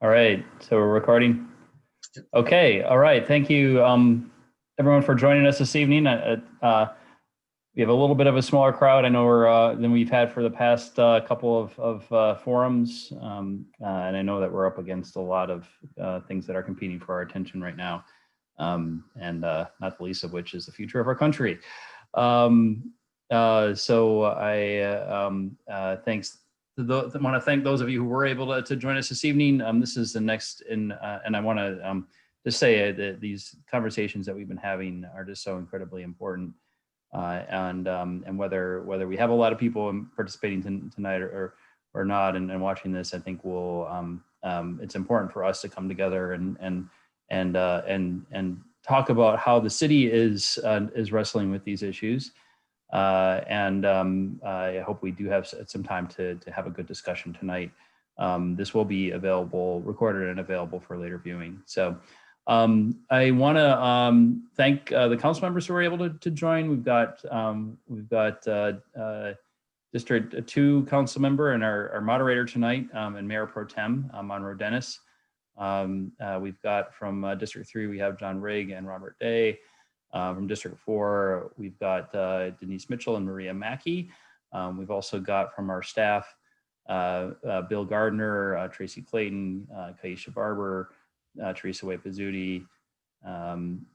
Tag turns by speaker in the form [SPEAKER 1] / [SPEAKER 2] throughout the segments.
[SPEAKER 1] All right, so we're recording. Okay, all right. Thank you, everyone, for joining us this evening. We have a little bit of a smaller crowd. I know we're than we've had for the past couple of forums, and I know that we're up against a lot of things that are competing for our attention right now, and not the least of which is the future of our country. So thanks. I want to thank those of you who were able to join us this evening. This is the next and I want to just say that these conversations that we've been having are just so incredibly important. And whether we have a lot of people participating tonight or not and watching this, I think it's important for us to come together and talk about how the city is wrestling with these issues. I hope we do have some time to have a good discussion tonight. This will be recorded and available for later viewing. So I want to thank the council members who were able to join. We've got District 2 council member and our moderator tonight, and Mayor Pro Tem Monroe Dennis. We've got from District 3, we have John Rigg and Robert Day. From District 4, we've got Denise Mitchell and Maria Mackey. We've also got from our staff, Bill Gardner, Tracy Clayton, Kaisha Barber, Teresa Way Pizzuti, and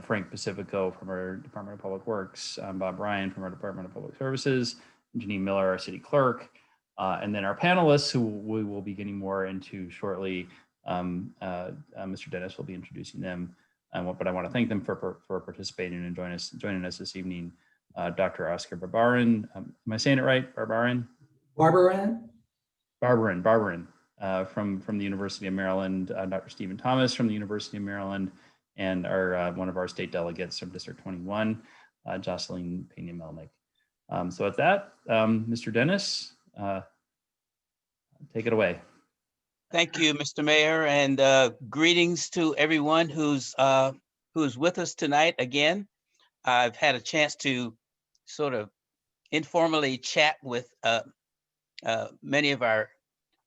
[SPEAKER 1] Frank Pacifico from our Department of Public Works, Bob Ryan from our Department of Public Services, Janine Miller, our city clerk, and then our panelists, who we will be getting more into shortly. Mr. Dennis will be introducing them. But I want to thank them for participating and joining us this evening. Dr. Oscar Barbarin, am I saying it right? Barbarin?
[SPEAKER 2] Barbarin,
[SPEAKER 1] from the University of Maryland. Dr. Stephen Thomas from the University of Maryland, and one of our state delegates from District 21, Jocelyn Pena-Melnick. So with that, Mr. Dennis, take it away.
[SPEAKER 3] Thank you, Mr. Mayor, and greetings to everyone who's with us tonight. Again, I've had a chance to sort of informally chat with many of our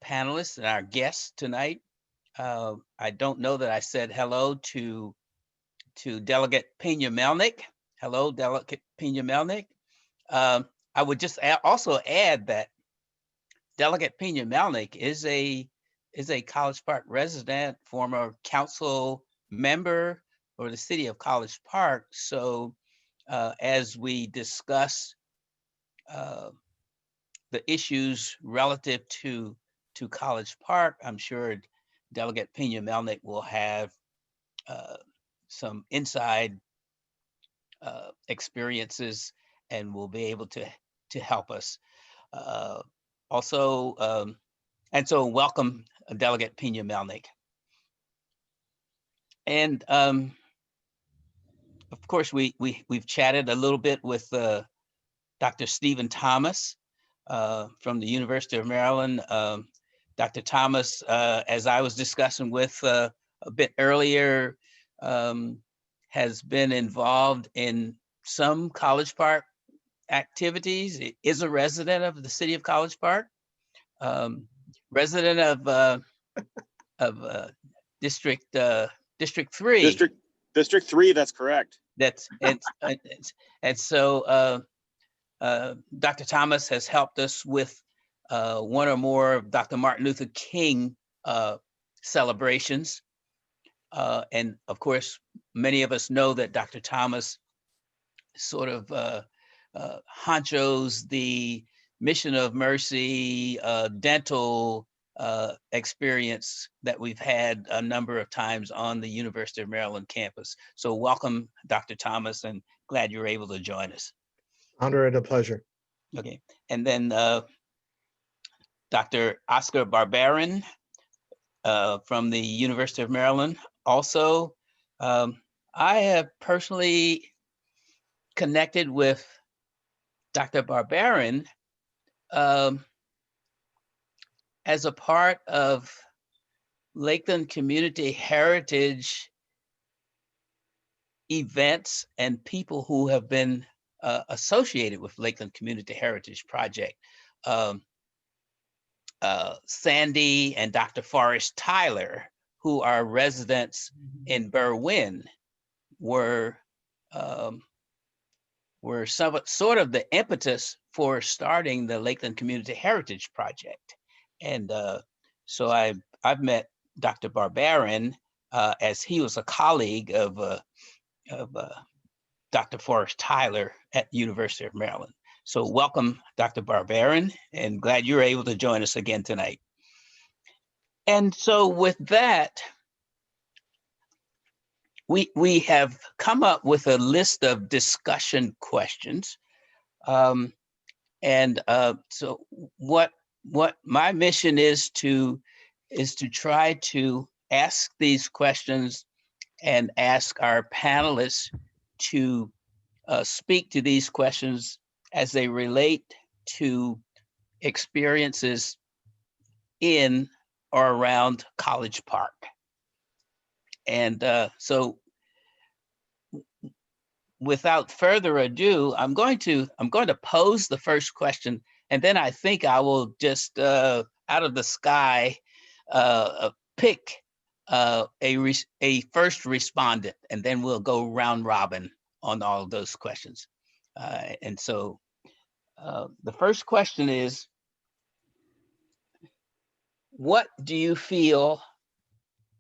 [SPEAKER 3] panelists and our guests tonight. I don't know that I said hello to Delegate Pena-Melnick. Hello, Delegate Pena-Melnick. I would just also add that Delegate Pena-Melnick is a College Park resident, former council member for the city of College Park. So as we discuss the issues relative to College Park, I'm sure Delegate Pena-Melnick will have some inside experiences and will be able to help us. And so welcome, Delegate Pena-Melnick. And of course, we've chatted a little bit with Dr. Stephen Thomas from the University of Maryland. Dr. Thomas, as I was discussing with a bit earlier, has been involved in some College Park activities. He is a resident of the city of College Park. Resident of District 3.
[SPEAKER 4] District 3, that's correct.
[SPEAKER 3] And so Dr. Thomas has helped us with one or more of Dr. Martin Luther King celebrations. And of course, many of us know that Dr. Thomas sort of honchos the Mission of Mercy dental experience that we've had a number of times on the University of Maryland campus. So welcome, Dr. Thomas, and glad you're able to join us.
[SPEAKER 2] honor and a pleasure.
[SPEAKER 3] Okay, and then Dr. Oscar Barbarin from the University of Maryland. Also, I have personally connected with Dr. Barbarin as a part of Lakeland Community Heritage events and people who have been associated with Lakeland Community Heritage Project. Sandy and Dr. Forrest Tyler, who are residents in Berwyn, were sort of the impetus for starting the Lakeland Community Heritage Project. And so I've met Dr. Barbarin as he was a colleague of Dr. Forrest Tyler at University of Maryland. So welcome, Dr. Barbarin, and glad you're able to join us again tonight. And so with that, we have come up with a list of discussion questions. So what my mission is to try to ask these questions and ask our panelists to speak to these questions as they relate to experiences in or around College Park. And so without further ado, I'm going to pose the first question, and then I think I will just out of the sky pick a first respondent, and then we'll go round robin on all of those questions. And so the first question is, what do you feel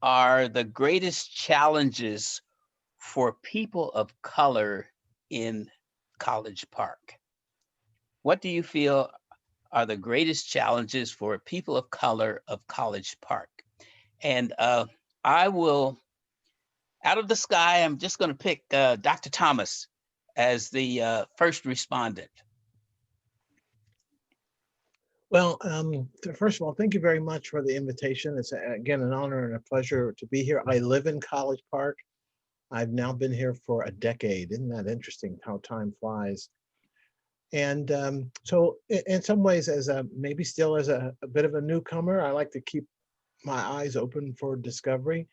[SPEAKER 3] are the greatest challenges for people of color in College Park? What do you feel are the greatest challenges for people of color of College Park? And I will, out of the sky, I'm just going to pick Dr. Thomas as the first respondent.
[SPEAKER 2] Well, first of all, thank you very much for the invitation. It's again an honor and a pleasure to be here. I live in College Park. I've now been here for a decade. Isn't that interesting how time flies? And so in some ways, as maybe still as a bit of a newcomer, I like to keep my eyes open for discovery.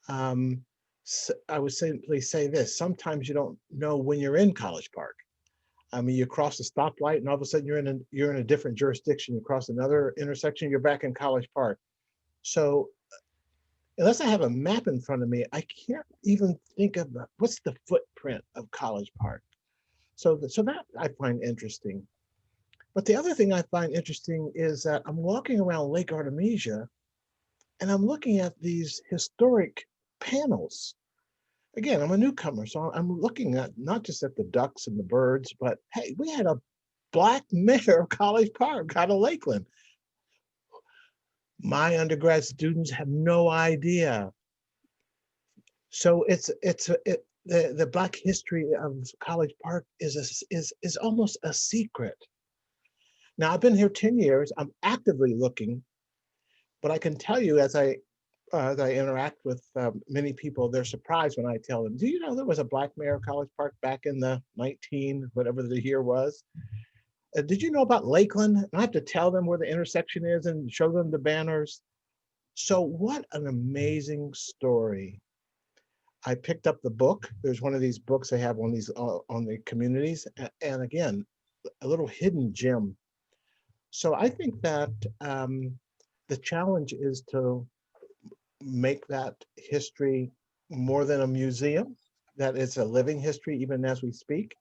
[SPEAKER 2] So I would simply say this: sometimes you don't know when you're in College Park. I mean, you cross a stoplight and all of a sudden you're in a different jurisdiction. You cross another intersection, you're back in College Park. So unless I have a map in front of me, I can't even think of what's the footprint of College Park. So that I find interesting. But the other thing I find interesting is that I'm walking around Lake Artemisia and I'm looking at these historic panels. Again, I'm a newcomer, so I'm looking at not just at the ducks and the birds, but hey, we had a Black mayor of College Park out of Lakeland. My undergrad students have no idea. So the Black history of College Park is almost a secret. Now I've been here 10 years. I'm actively looking, but I can tell you as I interact with many people, they're surprised when I tell them, do you know there was a Black mayor of College Park back in the 19, whatever the year was? Did you know about Lakeland? And I have to tell them where the intersection is and show them the banners. So what an amazing story. I picked up the book. There's one of these books they have on these on the communities. And again, a little hidden gem. So I think that the challenge is to make that history more than a museum, that it's a living history even as we speak.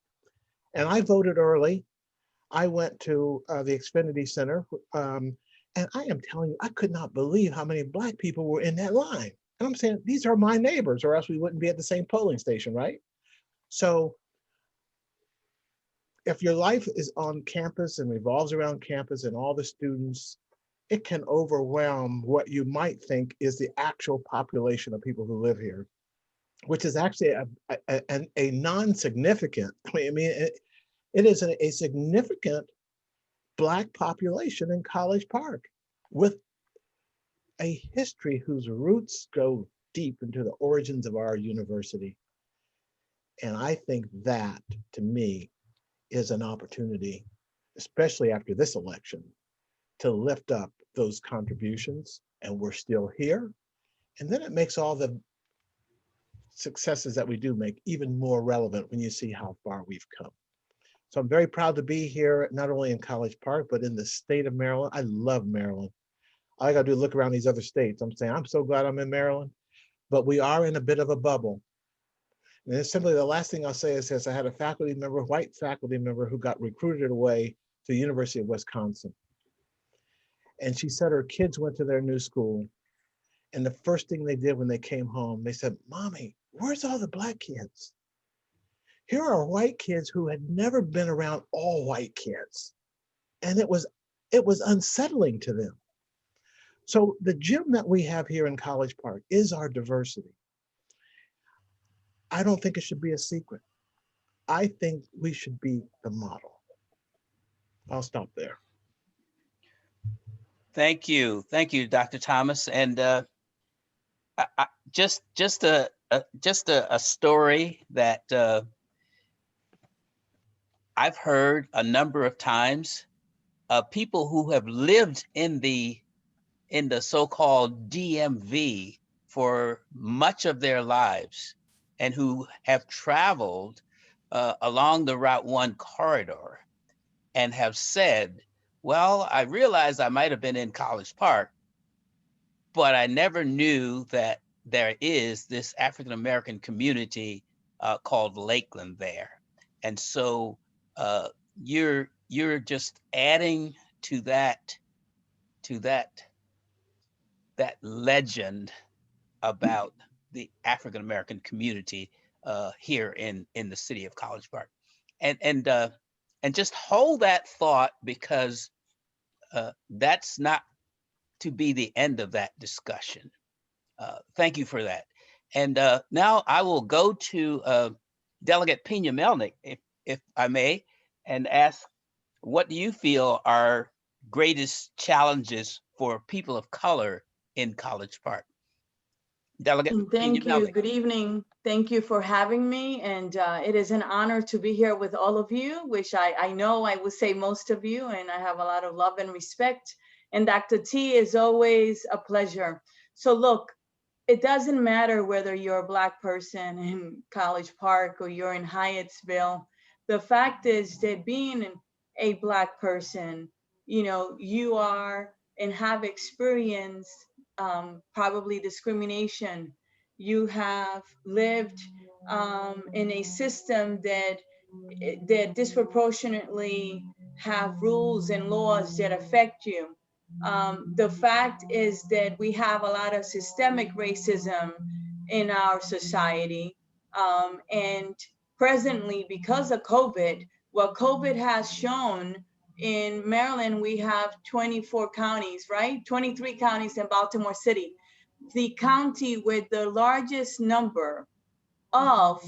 [SPEAKER 2] And I voted early. I went to the Xfinity Center, and I am telling you, I could not believe how many Black people were in that line. And I'm saying, these are my neighbors, or else we wouldn't be at the same polling station, right? So if your life is on campus and revolves around campus and all the students, it can overwhelm what you might think is the actual population of people who live here, which is actually a non-significant, I mean, it is a significant Black population in College Park with a history whose roots go deep into the origins of our university. And I think that, to me, is an opportunity, especially after this election, to lift up those contributions, and we're still here. And then it makes all the successes that we do make even more relevant when you see how far we've come. So I'm very proud to be here, not only in College Park, but in the state of Maryland. I love Maryland. All I gotta do is look around these other states. I'm saying, I'm so glad I'm in Maryland, but we are in a bit of a bubble. And it's simply the last thing I'll say is this: I had a faculty member, white faculty member, who got recruited away to the University of Wisconsin. And she said her kids went to their new school. And the first thing they did when they came home, they said, "Mommy, where's all the Black kids? Here are white kids who had never been around all white kids." And it was unsettling to them. So the gym that we have here in College Park is our diversity. I don't think it should be a secret. I think we should be the model. I'll stop there.
[SPEAKER 3] Thank you, Dr. Thomas. And just a story that I've heard a number of times. People who have lived in the so-called DMV for much of their lives, and who have traveled along the Route 1 corridor and have said, well, I realized I might have been in College Park, but I never knew that there is this African-American community called Lakeland there. And so you're just adding to that legend about the African-American community here in the city of College Park. And just hold that thought, because that's not to be the end of that discussion. Thank you for that. And now I will go to Delegate Pena-Melnyk, if I may, and ask, what do you feel are greatest challenges for people of color in College Park? Delegate
[SPEAKER 5] Thank you.
[SPEAKER 3] Pena-Melnyk.
[SPEAKER 5] Good evening. Thank you for having me. And it is an honor to be here with all of you, which I know I would say most of you, and I have a lot of love and respect. And Dr. T, is always a pleasure. So look, it doesn't matter whether you're a Black person in College Park or you're in Hyattsville. The fact is that being a Black person, you know, you are and have experienced probably discrimination. You have lived in a system that disproportionately have rules and laws that affect you. The fact is that we have a lot of systemic racism in our society. And presently, because of COVID, what COVID has shown in Maryland, we have 24 counties, right? 23 counties in Baltimore City. The county with the largest number of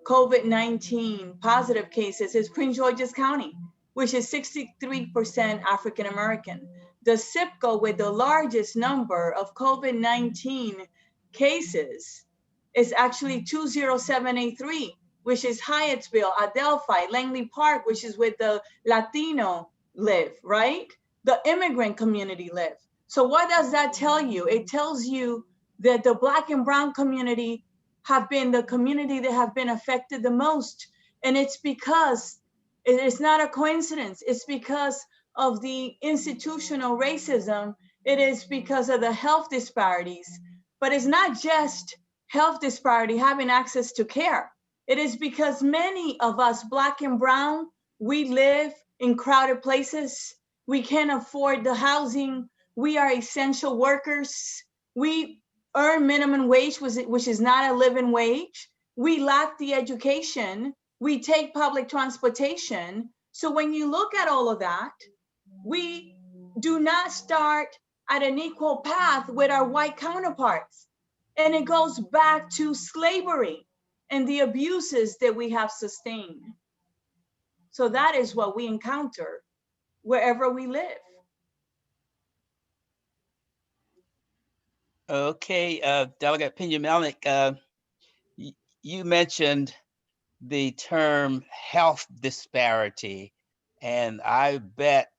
[SPEAKER 5] COVID-19 positive cases is Prince George's County, which is 63% African American. The zip code with the largest number of COVID-19 cases is actually 20783, which is Hyattsville, Adelphi, Langley Park, which is where the Latino live, right? The immigrant community live. So what does that tell you? It tells you that the Black and brown community have been the community that have been affected the most. And it's because it is not a coincidence. It's because of the institutional racism. It is because of the health disparities. But it's not just health disparity, having access to care. It is because many of us, Black and brown, we live in crowded places. We can't afford the housing. We are essential workers. We earn minimum wage, which is not a living wage. We lack the education. We take public transportation. So when you look at all of that, we do not start at an equal path with our white counterparts. And it goes back to slavery and the abuses that we have sustained. So that is what we encounter wherever we live.
[SPEAKER 3] Okay, Delegate Pena-Melnyk, you mentioned the term health disparity, and I bet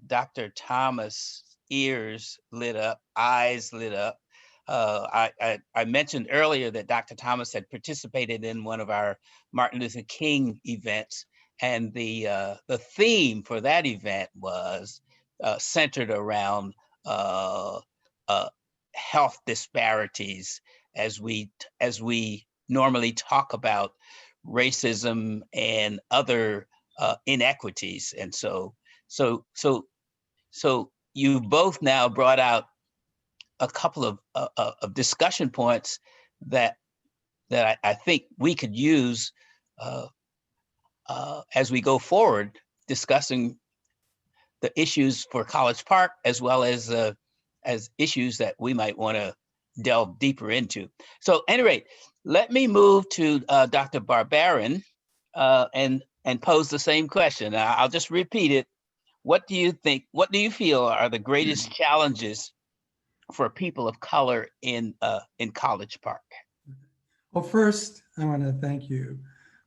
[SPEAKER 3] Dr. Thomas' ears lit up, eyes lit up, I mentioned earlier that Dr. Thomas had participated in one of our Martin Luther King events, and the theme for that event was centered around health disparities as we normally talk about racism and other inequities. And so you both now brought out a couple of discussion points that I think we could use as we go forward discussing the issues for College Park, as well as issues that we might want to delve deeper into. So, at any rate, let me move to Dr. Barbarin and pose the same question. I'll just repeat it. What do you think? What do you feel are the greatest challenges for people of color in College Park?
[SPEAKER 6] Well, first, I want to thank you.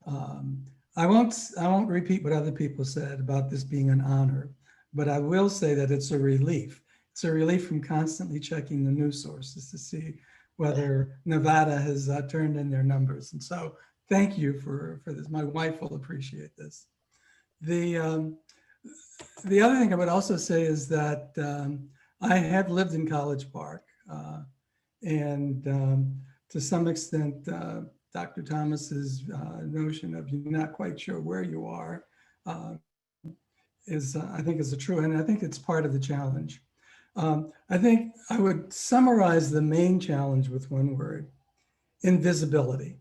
[SPEAKER 6] I won't repeat what other people said about this being an honor, but I will say that it's a relief. It's a relief from constantly checking the news sources to see whether Nevada has turned in their numbers. And so thank you for this. My wife will appreciate this. The other thing I would also say is that I have lived in College Park, and to some extent, Dr. Thomas's notion of you're not quite sure where you are I think is true, and I think it's part of the challenge. I think I would summarize the main challenge with one word: invisibility.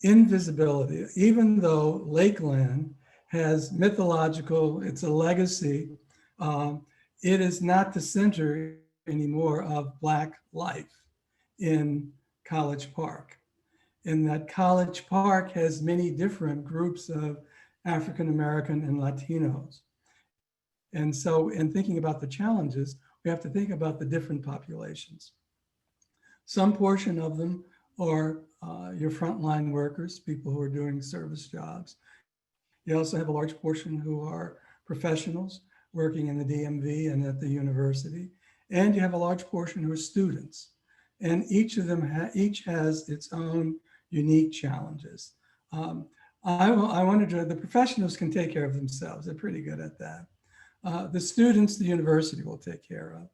[SPEAKER 6] Invisibility, even though Lakeland has mythological, it's a legacy, it is not the center anymore of Black life in College Park. And that College Park has many different groups of African-American and Latinos. And so in thinking about the challenges, we have to think about the different populations. Some portion of them are your frontline workers, people who are doing service jobs. You also have a large portion who are professionals working in the DMV and at the university. And you have a large portion who are students. And each of them each has its own unique challenges. I wanted to, the professionals can take care of themselves. They're pretty good at that. The students, the university will take care of.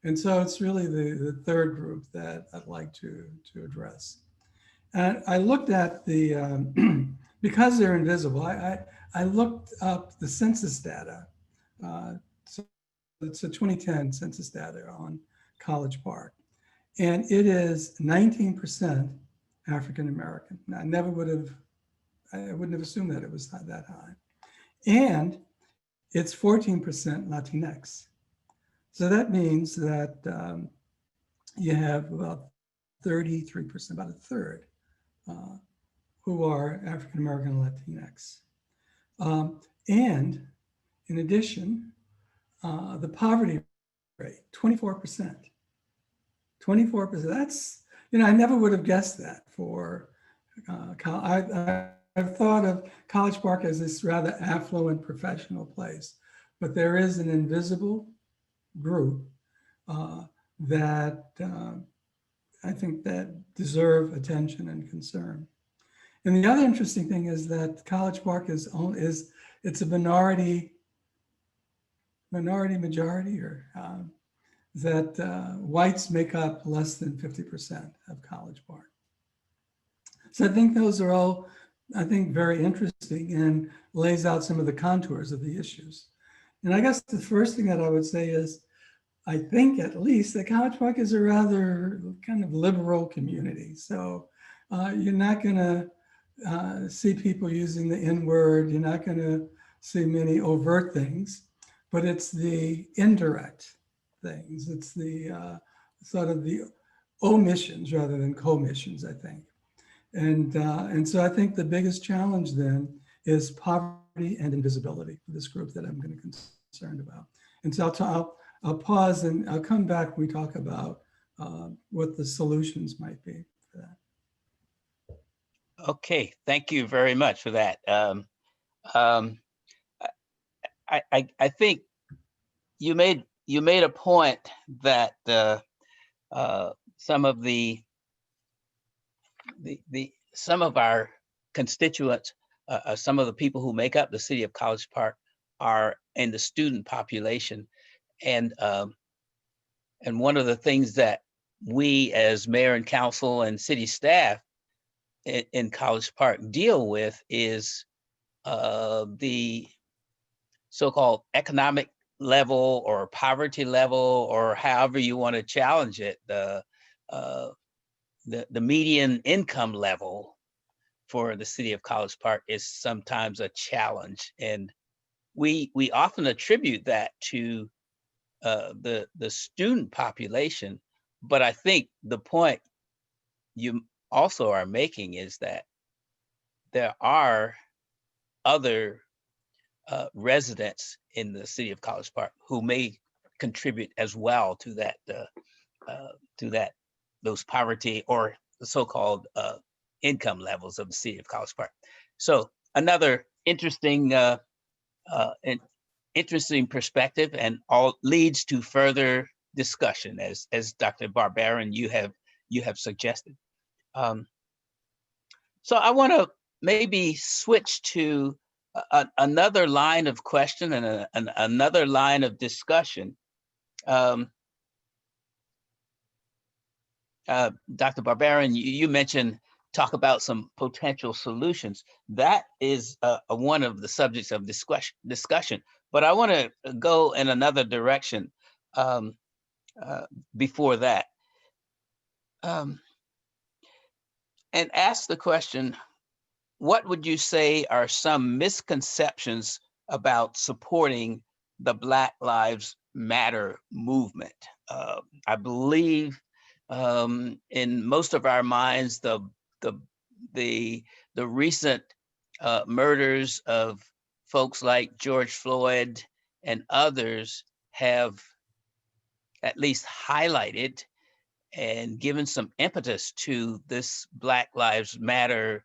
[SPEAKER 6] And so it's really the third group that I'd like to address. And I looked at the, because they're invisible, I looked up the census data. So it's a 2010 census data on College Park. And it is 19% African-American. I wouldn't have assumed that it was that high. And it's 14% Latinx. So that means that you have about 33%, about a third, who are African-American and Latinx. And in addition, the poverty rate, 24%. 24%, that's, I never would have guessed that for, I've thought of College Park as this rather affluent professional place, but there is an invisible group that I think that deserve attention and concern. And the other interesting thing is that College Park is it's a minority majority, or that whites make up less than 50% of College Park. So I think those are all, very interesting and lays out some of the contours of the issues. And I guess the first thing that I would say is, I think at least that College Park is a rather kind of liberal community. So you're not gonna see people using the N-word, you're not gonna see many overt things, but it's the indirect things. It's the sort of the omissions rather than commissions, I think. And so I think the biggest challenge then is poverty and invisibility for this group that I'm going to be concerned about. And so I'll pause and I'll come back when we talk about what the solutions might be for that.
[SPEAKER 3] Okay, thank you very much for that. I think you made a point that some of some of our constituents, some of the people who make up the city of College Park are in the student population. And one of the things that we as mayor and council and city staff in College Park deal with is the so-called economic level or poverty level, or however you want to challenge it, the median income level for the city of College Park is sometimes a challenge. And we often attribute that to the student population. But I think the point you also are making is that there are other residents in the city of College Park who may contribute as well to that those poverty or the so-called income levels of the city of College Park. So another interesting interesting perspective, and all leads to further discussion, as Dr. Barbarin you have suggested. So I want to maybe switch to another line of question and another line of discussion. Dr. Barbarin, you mentioned talk about some potential solutions. That is one of the subjects of discussion, but I want to go in another direction before that, and ask the question, what would you say are some misconceptions about supporting the Black Lives Matter movement? I believe in most of our minds, the recent murders of folks like George Floyd and others have at least highlighted and given some impetus to this Black Lives Matter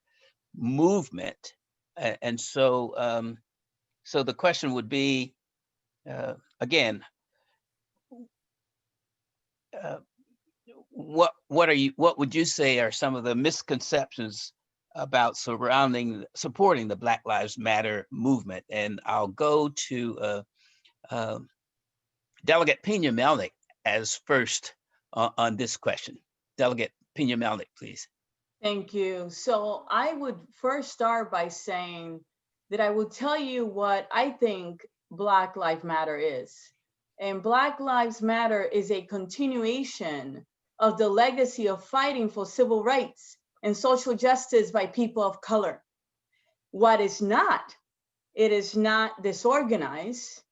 [SPEAKER 3] movement. And so so the question would be, again, what would you say are some of the misconceptions about supporting the Black Lives Matter movement? And I'll go to Delegate Pena-Melnick as first on this question. Delegate Pena-Melnick, please.
[SPEAKER 5] Thank you. So I would first start by saying that I will tell you what I think Black Lives Matter is. And Black Lives Matter is a continuation of the legacy of fighting for civil rights and social justice by people of color. What is not, it is not disorganized,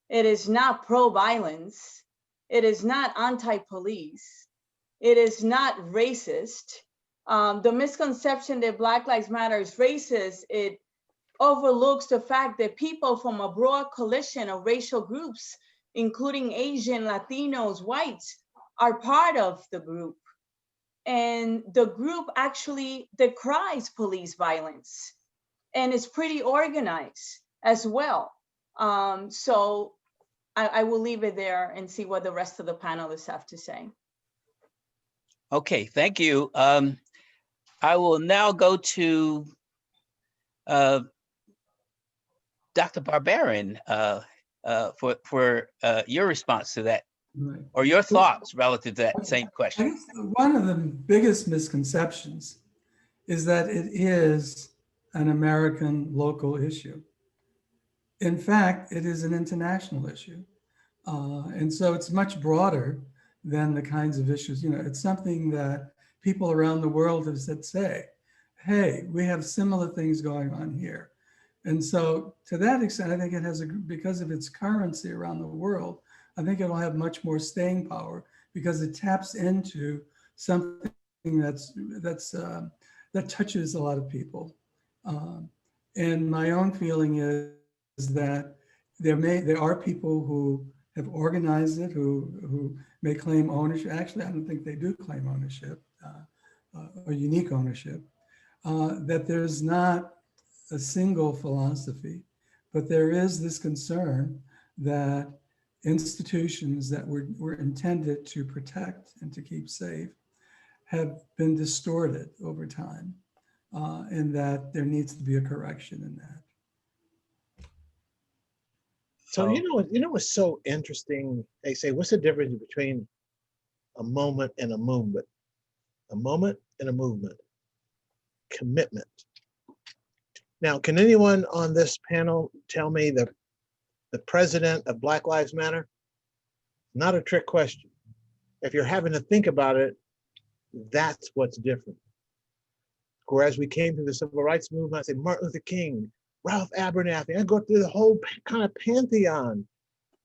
[SPEAKER 5] it is not pro-violence, it is not anti-police, it is not racist. The misconception that Black Lives Matter is racist, it overlooks the fact that people from a broad coalition of racial groups, including Asian, Latinos, whites, are part of the group. And the group actually decries police violence and is pretty organized as well. So I will leave it there and see what the rest of the panelists have to say.
[SPEAKER 3] Okay, thank you. I will now go to Dr. Barbarin for your response to that,
[SPEAKER 6] Right.
[SPEAKER 3] or your thoughts relative to that same
[SPEAKER 6] I
[SPEAKER 3] question.
[SPEAKER 6] guess one of the biggest misconceptions is that it is an American local issue. In fact, it is an international issue. And so it's much broader than the kinds of issues, it's something that people around the world have said, hey, we have similar things going on here. And so to that extent, I think it has, because of its currency around the world, I think it'll have much more staying power because it taps into something that touches a lot of people. And my own feeling is that there are people who have organized it, who may claim ownership. Actually, I don't think they do claim ownership or unique ownership. That there's not a single philosophy, but there is this concern that institutions that were intended to protect and to keep safe have been distorted over time, and that there needs to be a correction in that.
[SPEAKER 2] So you know what's so interesting? They say, what's the difference between a moment and a movement? A moment and a movement. Commitment. Now, can anyone on this panel tell me the president of Black Lives Matter? Not a trick question. If you're having to think about it, that's what's different. Whereas we came through the civil rights movement, I say Martin Luther King, Ralph Abernathy, I go through the whole kind of pantheon.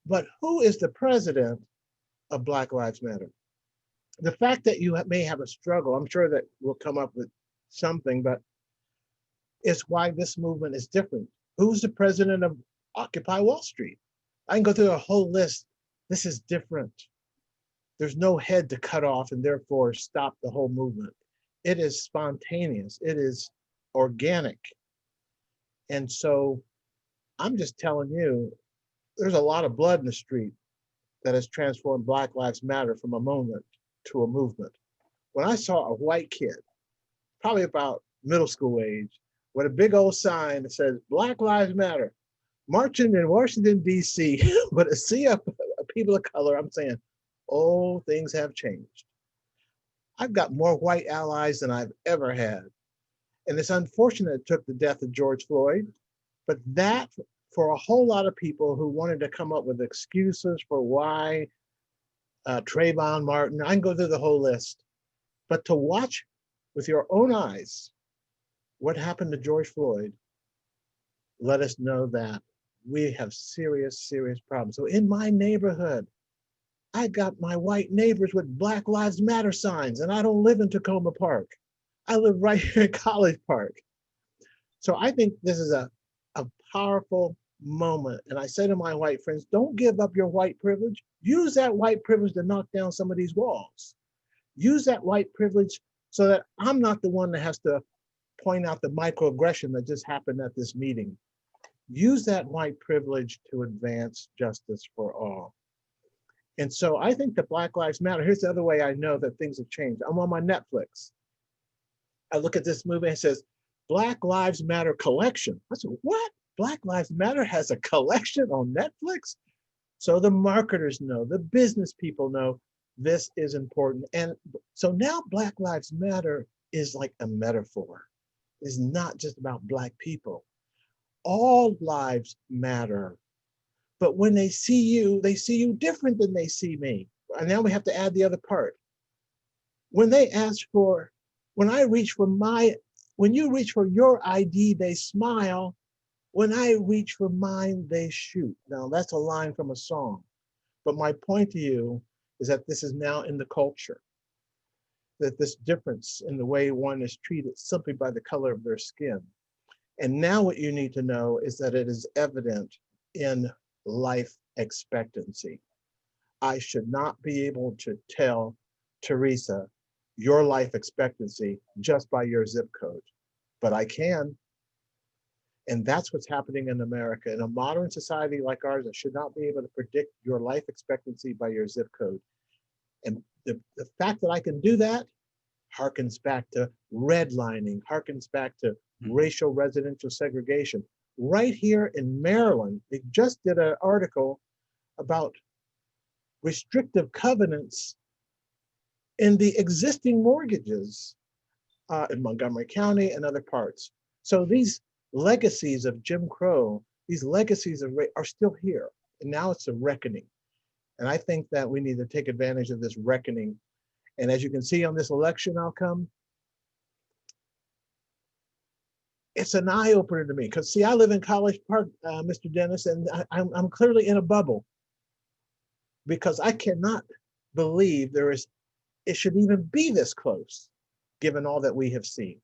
[SPEAKER 2] But who is the president of Black Lives Matter? The fact that you may have a struggle, I'm sure that we'll come up with something, but it's why this movement is different. Who's the president of Occupy Wall Street? I can go through a whole list. This is different. There's no head to cut off and therefore stop the whole movement. It is spontaneous. It is organic. And so I'm just telling you, there's a lot of blood in the street that has transformed Black Lives Matter from a moment to a movement. When I saw a white kid, probably about middle school age, with a big old sign that says Black Lives Matter, marching in Washington, D.C., but a sea of people of color, I'm saying, oh, things have changed. I've got more white allies than I've ever had. And it's unfortunate it took the death of George Floyd, but that for a whole lot of people who wanted to come up with excuses for why Trayvon Martin, I can go through the whole list, but to watch with your own eyes what happened to George Floyd, let us know that we have serious, serious problems. So in my neighborhood, I got my white neighbors with Black Lives Matter signs, and I don't live in Tacoma Park. I live right here in College Park. So I think this is a powerful moment. And I say to my white friends, don't give up your white privilege. Use that white privilege to knock down some of these walls. Use that white privilege so that I'm not the one that has to point out the microaggression that just happened at this meeting. Use that white privilege to advance justice for all. And so I think that Black Lives Matter, here's the other way I know that things have changed. I'm on my Netflix. I look at this movie and it says, Black Lives Matter collection. I said, what? Black Lives Matter has a collection on Netflix? So the marketers know, the business people know this is important. And so now Black Lives Matter is like a metaphor. It's not just about Black people. All lives matter. But when they see you different than they see me. And now we have to add the other part. When they ask for, when you reach for your ID, they smile. When I reach for mine, they shoot. Now that's a line from a song. But my point to you is that this is now in the culture. That this difference in the way one is treated simply by the color of their skin. And now what you need to know is that it is evident in life expectancy. I should not be able to tell Teresa your life expectancy just by your zip code, but I can. And that's what's happening in America. In a modern society like ours, I should not be able to predict your life expectancy by your zip code. And the fact that I can do that harkens back to redlining, harkens back to racial residential segregation. Right here in Maryland, they just did an article about restrictive covenants in the existing mortgages in Montgomery County and other parts. So these legacies of Jim Crow, these legacies of are still here. And now it's a reckoning. And I think that we need to take advantage of this reckoning. And as you can see on this election outcome, it's an eye opener to me. Because see, I live in College Park, Mr. Dennis, and I'm clearly in a bubble. Because I cannot believe it should even be this close, given all that we have seen.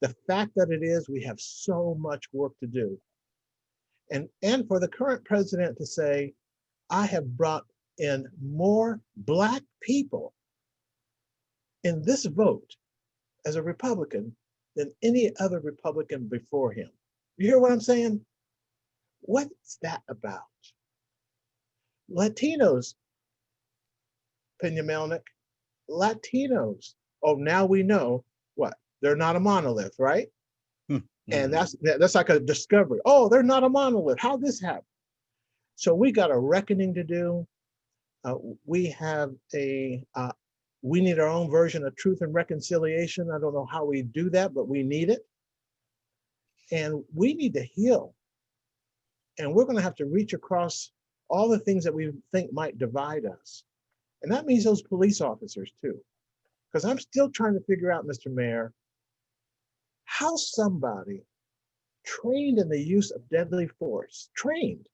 [SPEAKER 2] The fact that it is, we have so much work to do. And for the current president to say, I have brought in more Black people in this vote as a Republican than any other Republican before him. You hear what I'm saying? What's that about? Latinos, Pena Melnick, Latinos Oh, now we know what? They're not a monolith, right? And that's like a discovery. Oh, they're not a monolith. How'd this happen? So we got a reckoning to do. We have we need our own version of truth and reconciliation. I don't know how we do that, but we need it. And we need to heal. And we're going to have to reach across all the things that we think might divide us. And that means those police officers too. Because I'm still trying to figure out, Mr. Mayor, how somebody trained in the use of deadly force, trained,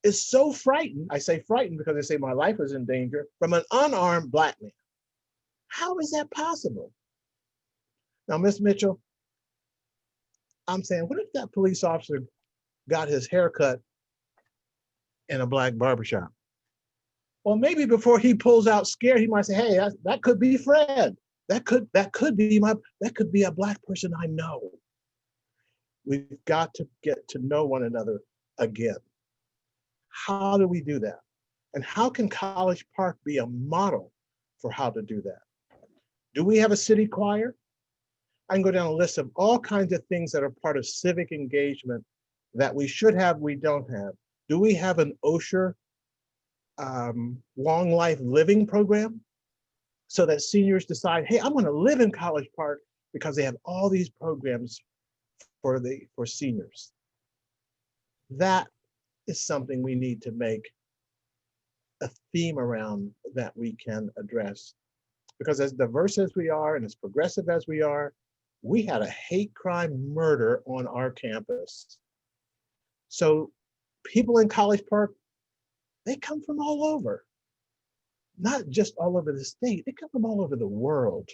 [SPEAKER 2] is so frightened. I say frightened because they say my life is in danger from an unarmed Black man. How is that possible? Now, Ms. Mitchell, I'm saying, what if that police officer got his hair cut in a Black barbershop? Well, maybe before he pulls out scared, he might say, hey, that could be Fred. That could be a Black person I know. We've got to get to know one another again. How do we do that? And how can College Park be a model for how to do that? Do we have a city choir? I can go down a list of all kinds of things that are part of civic engagement that we should have, we don't have. Do we have an OSHA long life living program so that seniors decide, hey, I'm going to live in College Park because they have all these programs for seniors? That is something we need to make a theme around that we can address. Because as diverse as we are and as progressive as we are, we had a hate crime murder on our campus. So people in College Park, they come from all over, not just all over the state, they come from all over the world.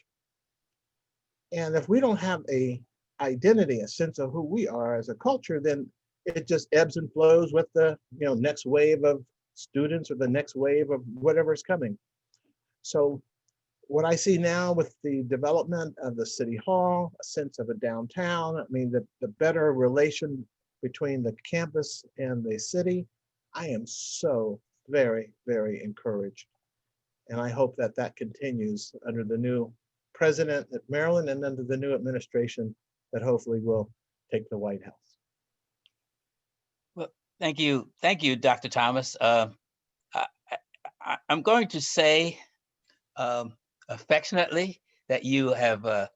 [SPEAKER 2] And if we don't have a identity, a sense of who we are as a culture, then it just ebbs and flows with the next wave of students or the next wave of whatever is coming. So what I see now with the development of the city hall, a sense of a downtown, I mean, the better relation between the campus and the city, I am so very, very encouraged. And I hope that that continues under the new president at Maryland and under the new administration that hopefully will take the White House.
[SPEAKER 3] Well, thank you, Dr. Thomas. I'm going to say affectionately that you have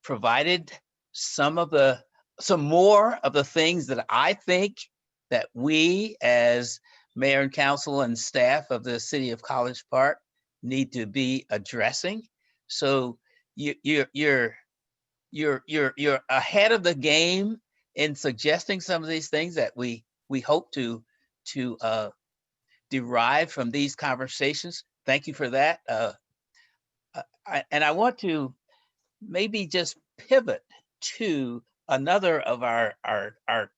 [SPEAKER 3] provided some more of the things that I think that we as mayor and council and staff of the city of College Park need to be addressing. So you're ahead of the game in suggesting some of these things that we hope to derive from these conversations. Thank you for that. And I want to maybe just pivot to another of our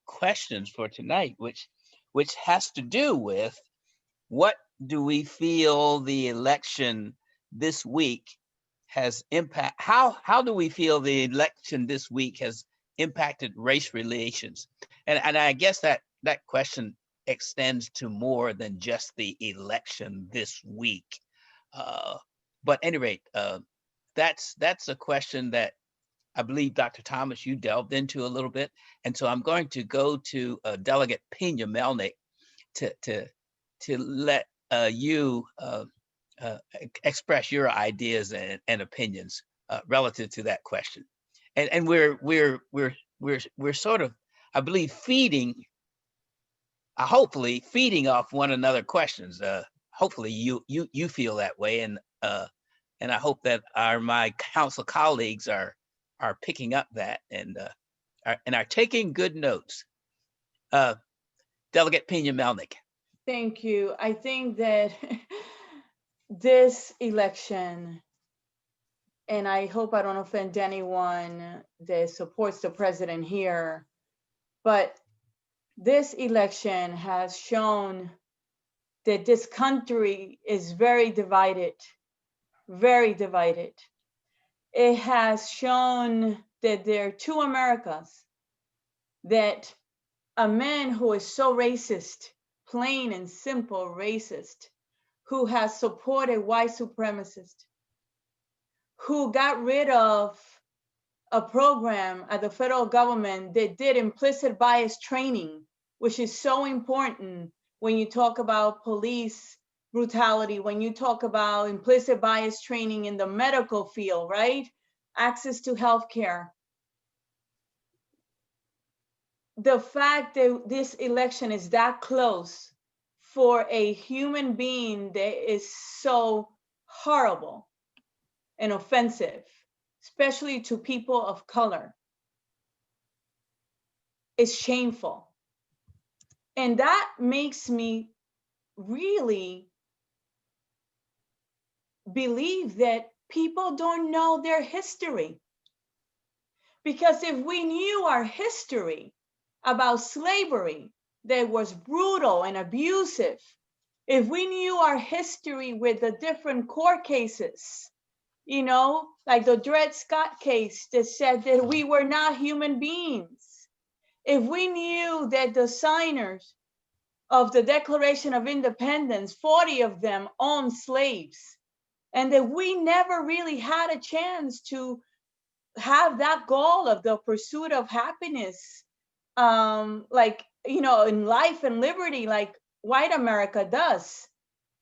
[SPEAKER 3] questions for tonight, which has to do with what do we feel the election this week has how do we feel the election this week has impacted race relations? And I guess that question extends to more than just the election this week. But at any rate, that's a question that I believe, Dr. Thomas, you delved into a little bit. And so I'm going to go to Delegate Pena Melnick to let you express your ideas and opinions relative to that question. And we're sort of, I believe, hopefully feeding off one another questions. Hopefully you feel that way, and I hope that my council colleagues are picking up that and are taking good notes. Delegate Pena Melnick.
[SPEAKER 5] Thank you. I think that this election, and I hope I don't offend anyone that supports the president here, but this election has shown that this country is very divided, very divided. It has shown that there are two Americas, that a man who is so racist, plain and simple racist, who has supported white supremacists, who got rid of a program at the federal government that did implicit bias training, which is so important when you talk about police brutality, when you talk about implicit bias training in the medical field, right? Access to healthcare. The fact that this election is that close for a human being that is so horrible and offensive, especially to people of color, is shameful. And that makes me really believe that people don't know their history. Because if we knew our history about slavery that was brutal and abusive, if we knew our history with the different court cases, you know, like the Dred Scott case that said that we were not human beings, if we knew that the signers of the Declaration of Independence, 40 of them owned slaves, and that we never really had a chance to have that goal of the pursuit of happiness, like, you know, in life and liberty, like white America does.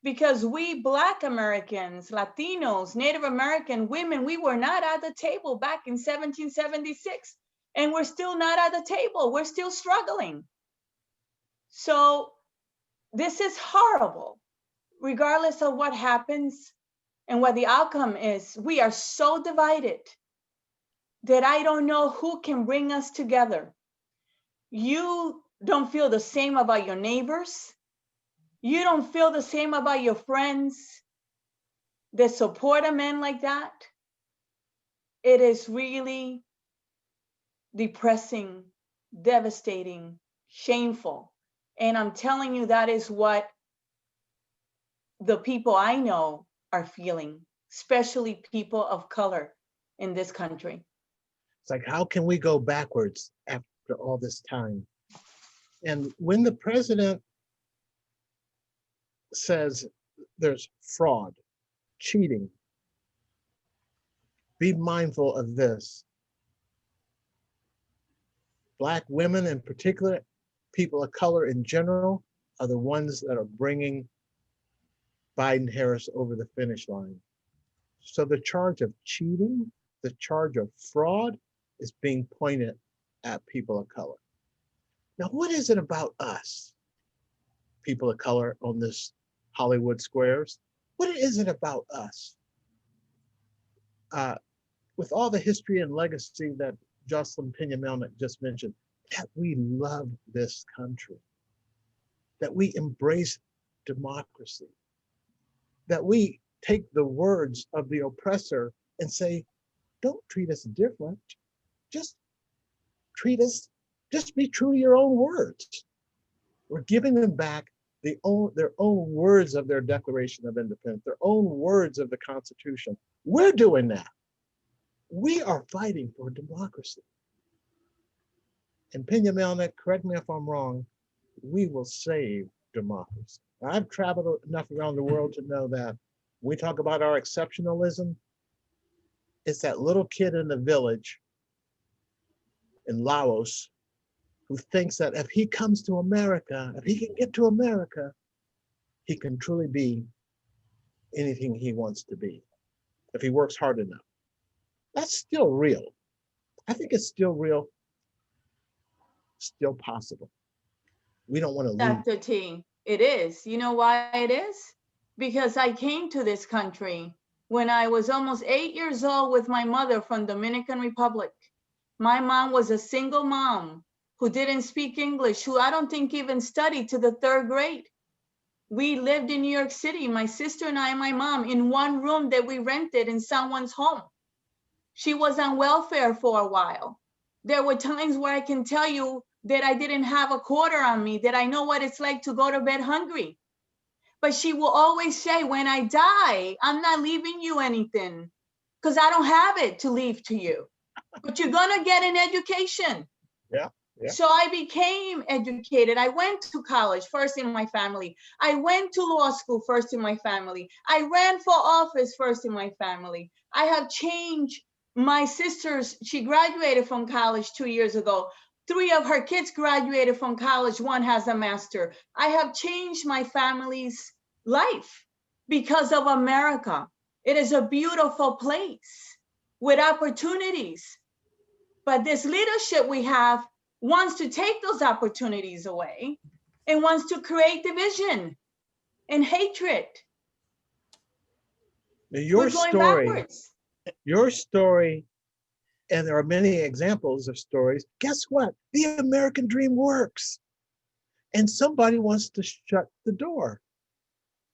[SPEAKER 5] Because we Black Americans, Latinos, Native American women, we were not at the table back in 1776, and we're still not at the table. We're still struggling. So this is horrible, regardless of what happens and what the outcome is. We are so divided that I don't know who can bring us together. You don't feel the same about your neighbors. You don't feel the same about your friends that support a man like that. It is really depressing, devastating, shameful. And I'm telling you, that is what the people I know are feeling, especially people of color in this country.
[SPEAKER 2] It's like, how can we go backwards after all this time? And when the president says there's fraud, cheating, be mindful of this. Black women in particular, people of color in general, are the ones that are bringing Biden-Harris over the finish line. So the charge of cheating, the charge of fraud is being pointed at people of color. Now, what is it about us, people of color on this Hollywood squares? What is it about us? With all the history and legacy that Jocelyn Peña-Melnick just mentioned, that we love this country, that we embrace democracy, that we take the words of the oppressor and say, don't treat us different, just treat us, just be true to your own words. We're giving them back their own words of their Declaration of Independence, their own words of the Constitution. We're doing that. We are fighting for democracy. And Peña-Melnick, correct me if I'm wrong, we will save democracy. Now, I've traveled enough around the world to know that when we talk about our exceptionalism, it's that little kid in the village in Laos who thinks that if he comes to America, if he can get to America, he can truly be anything he wants to be, if he works hard enough. That's still real. I think it's still real, still possible. We don't want to lose.
[SPEAKER 5] Dr. T, it is. You know why it is? Because I came to this country when I was almost 8 years old with my mother from Dominican Republic. My mom was a single mom who didn't speak English, who I don't think even studied to the 3rd grade. We lived in New York City, my sister and I and my mom, in one room that we rented in someone's home. She was on welfare for a while. There were times where I can tell you that I didn't have a quarter on me, that I know what it's like to go to bed hungry. But she will always say, when I die, I'm not leaving you anything because I don't have it to leave to you. But you're gonna get an education.
[SPEAKER 2] Yeah. Yeah.
[SPEAKER 5] So I became educated. I went to college first in my family. I went to law school first in my family. I ran for office first in my family. I have changed my sister's, she graduated from college 2 years ago. 3 of her kids graduated from college. 1 has a master. I have changed my family's life because of America. It is a beautiful place with opportunities. But this leadership we have wants to take those opportunities away and wants to create division and hatred.
[SPEAKER 2] Now,
[SPEAKER 5] We're going backwards.
[SPEAKER 2] your story, and there are many examples of stories. Guess what? The American dream works. And somebody wants to shut the door.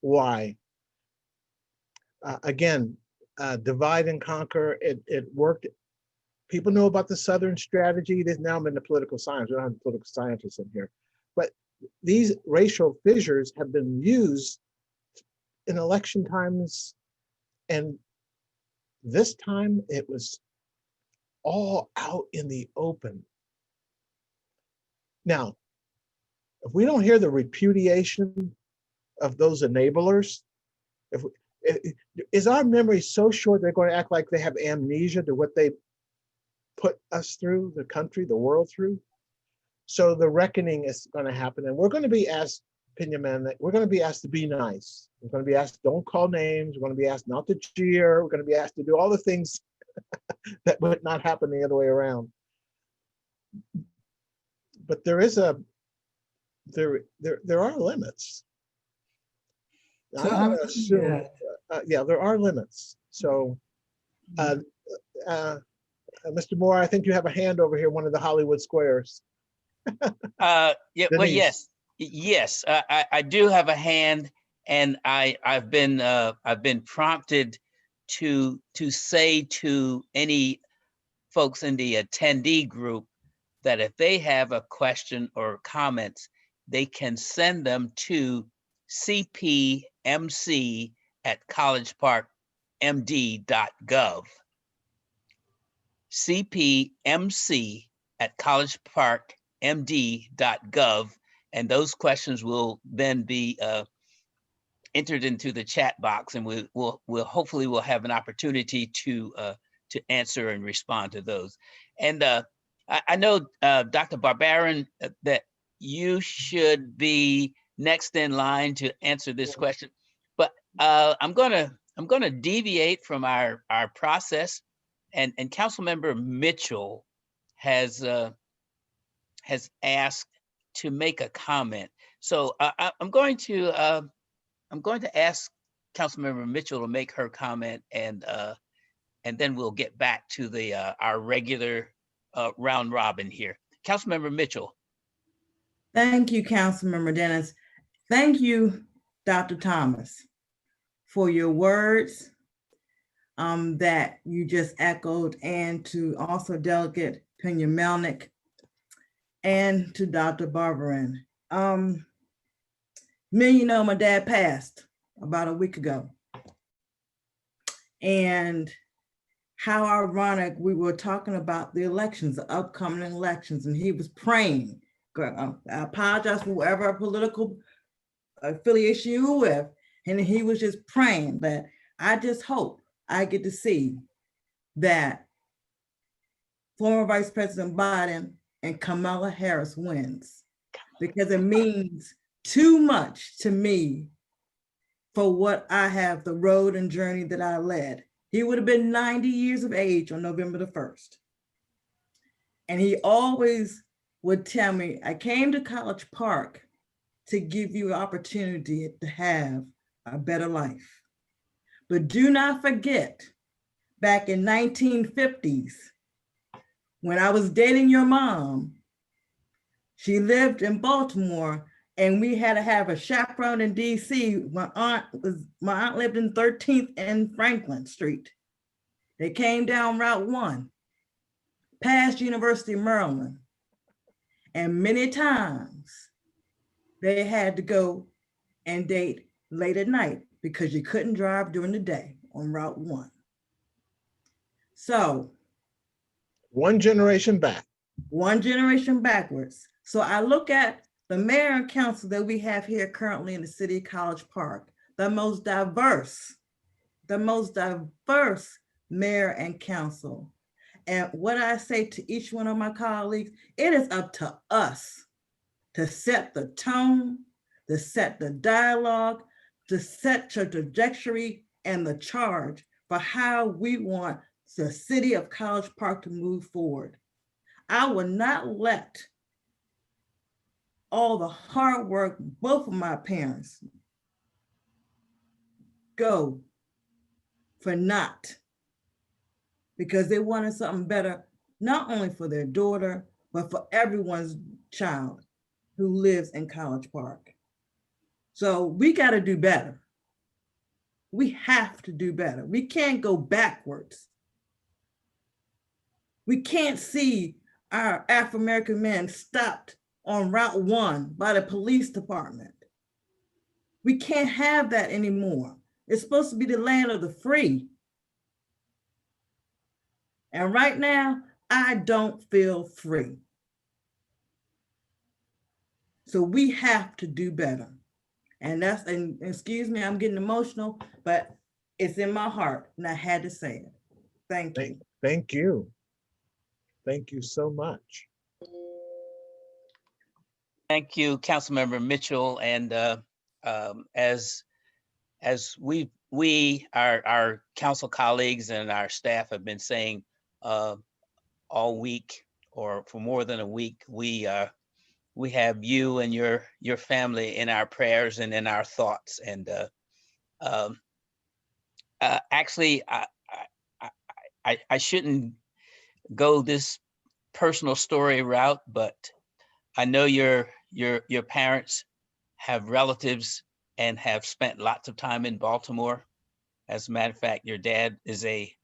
[SPEAKER 2] Why? Again, divide and conquer. It worked. People know about the Southern strategy. Now I'm in the political science. We don't have political scientists in here. But these racial fissures have been used in election times. And this time it was all out in the open. Now, if we don't hear the repudiation of those enablers, is our memory so short they're going to act like they have amnesia to what they put us through, the country, the world through? So the reckoning is going to happen, and we're going to be asked, opinion man, we're going to be asked to be nice. We're going to be asked, don't call names. We're going to be asked not to cheer. We're going to be asked to do all the things that would not happen the other way around. But there is there are limits.
[SPEAKER 6] So
[SPEAKER 2] I'm going to assume, yeah, there are limits. So, Mr. Moore, I think you have a hand over here, one of the Hollywood squares.
[SPEAKER 3] Yeah, well,
[SPEAKER 2] Denise.
[SPEAKER 3] yes, I do have a hand, and I've been prompted to say to any folks in the attendee group that if they have a question or comments, they can send them to cpmc@collegeparkmd.gov. cpmc@collegeparkmd.gov, and those questions will then be entered into the chat box, and we'll hopefully we'll have an opportunity to answer and respond to those. And I know Dr. Barbarin, that you should be next in line to answer this question, but I'm gonna deviate from our process, and Councilmember Mitchell has asked to make a comment. So I'm going to ask Councilmember Mitchell to make her comment, and then we'll get back to our regular round robin here. Councilmember Mitchell.
[SPEAKER 7] Thank you, Councilmember Dennis. Thank you, Dr. Thomas, for your words that you just echoed, and to also Delegate Pena-Melnick and to Dr. Barbarin. My dad passed about a week ago. And how ironic, we were talking about the elections, the upcoming elections, and he was praying. I apologize for whatever political affiliation you were with, and he was just praying that I just hope I get to see that former Vice President Biden and Kamala Harris wins, because it means too much to me for what I have, the road and journey that I led. He would have been 90 years of age on November the 1st. And he always would tell me, I came to College Park to give you an opportunity to have a better life. But do not forget, back in 1950s, when I was dating your mom, she lived in Baltimore, and we had to have a chaperone in DC. My aunt lived in 13th and Franklin Street. They came down Route 1, past University of Maryland. And many times they had to go and date late at night because you couldn't drive during the day on Route 1. So.
[SPEAKER 2] One generation back.
[SPEAKER 7] one generation backwards. So I look at the mayor and council that we have here currently in the city of College Park, the most diverse mayor and council. And what I say to each one of my colleagues, it is up to us to set the tone, to set the dialogue, to set the trajectory and the charge for how we want the city of College Park to move forward. I will not let all the hard work, both of my parents, go for naught, because they wanted something better, not only for their daughter, but for everyone's child who lives in College Park. So we got to do better. We have to do better. We can't go backwards. We can't see our Afro-American men stopped on Route 1 by the police department. We can't have that anymore. It's supposed to be the land of the free. And right now, I don't feel free. So we have to do better. And excuse me, I'm getting emotional, but it's in my heart and I had to say it. Thank you.
[SPEAKER 2] Thank you. Thank you so much.
[SPEAKER 3] Thank you, Councilmember Mitchell. And as our council colleagues and our staff have been saying all week, or for more than a week, we have you and your family in our prayers and in our thoughts. And actually, I shouldn't go this personal story route, but I know your parents have relatives and have spent lots of time in Baltimore. As a matter of fact, your dad is a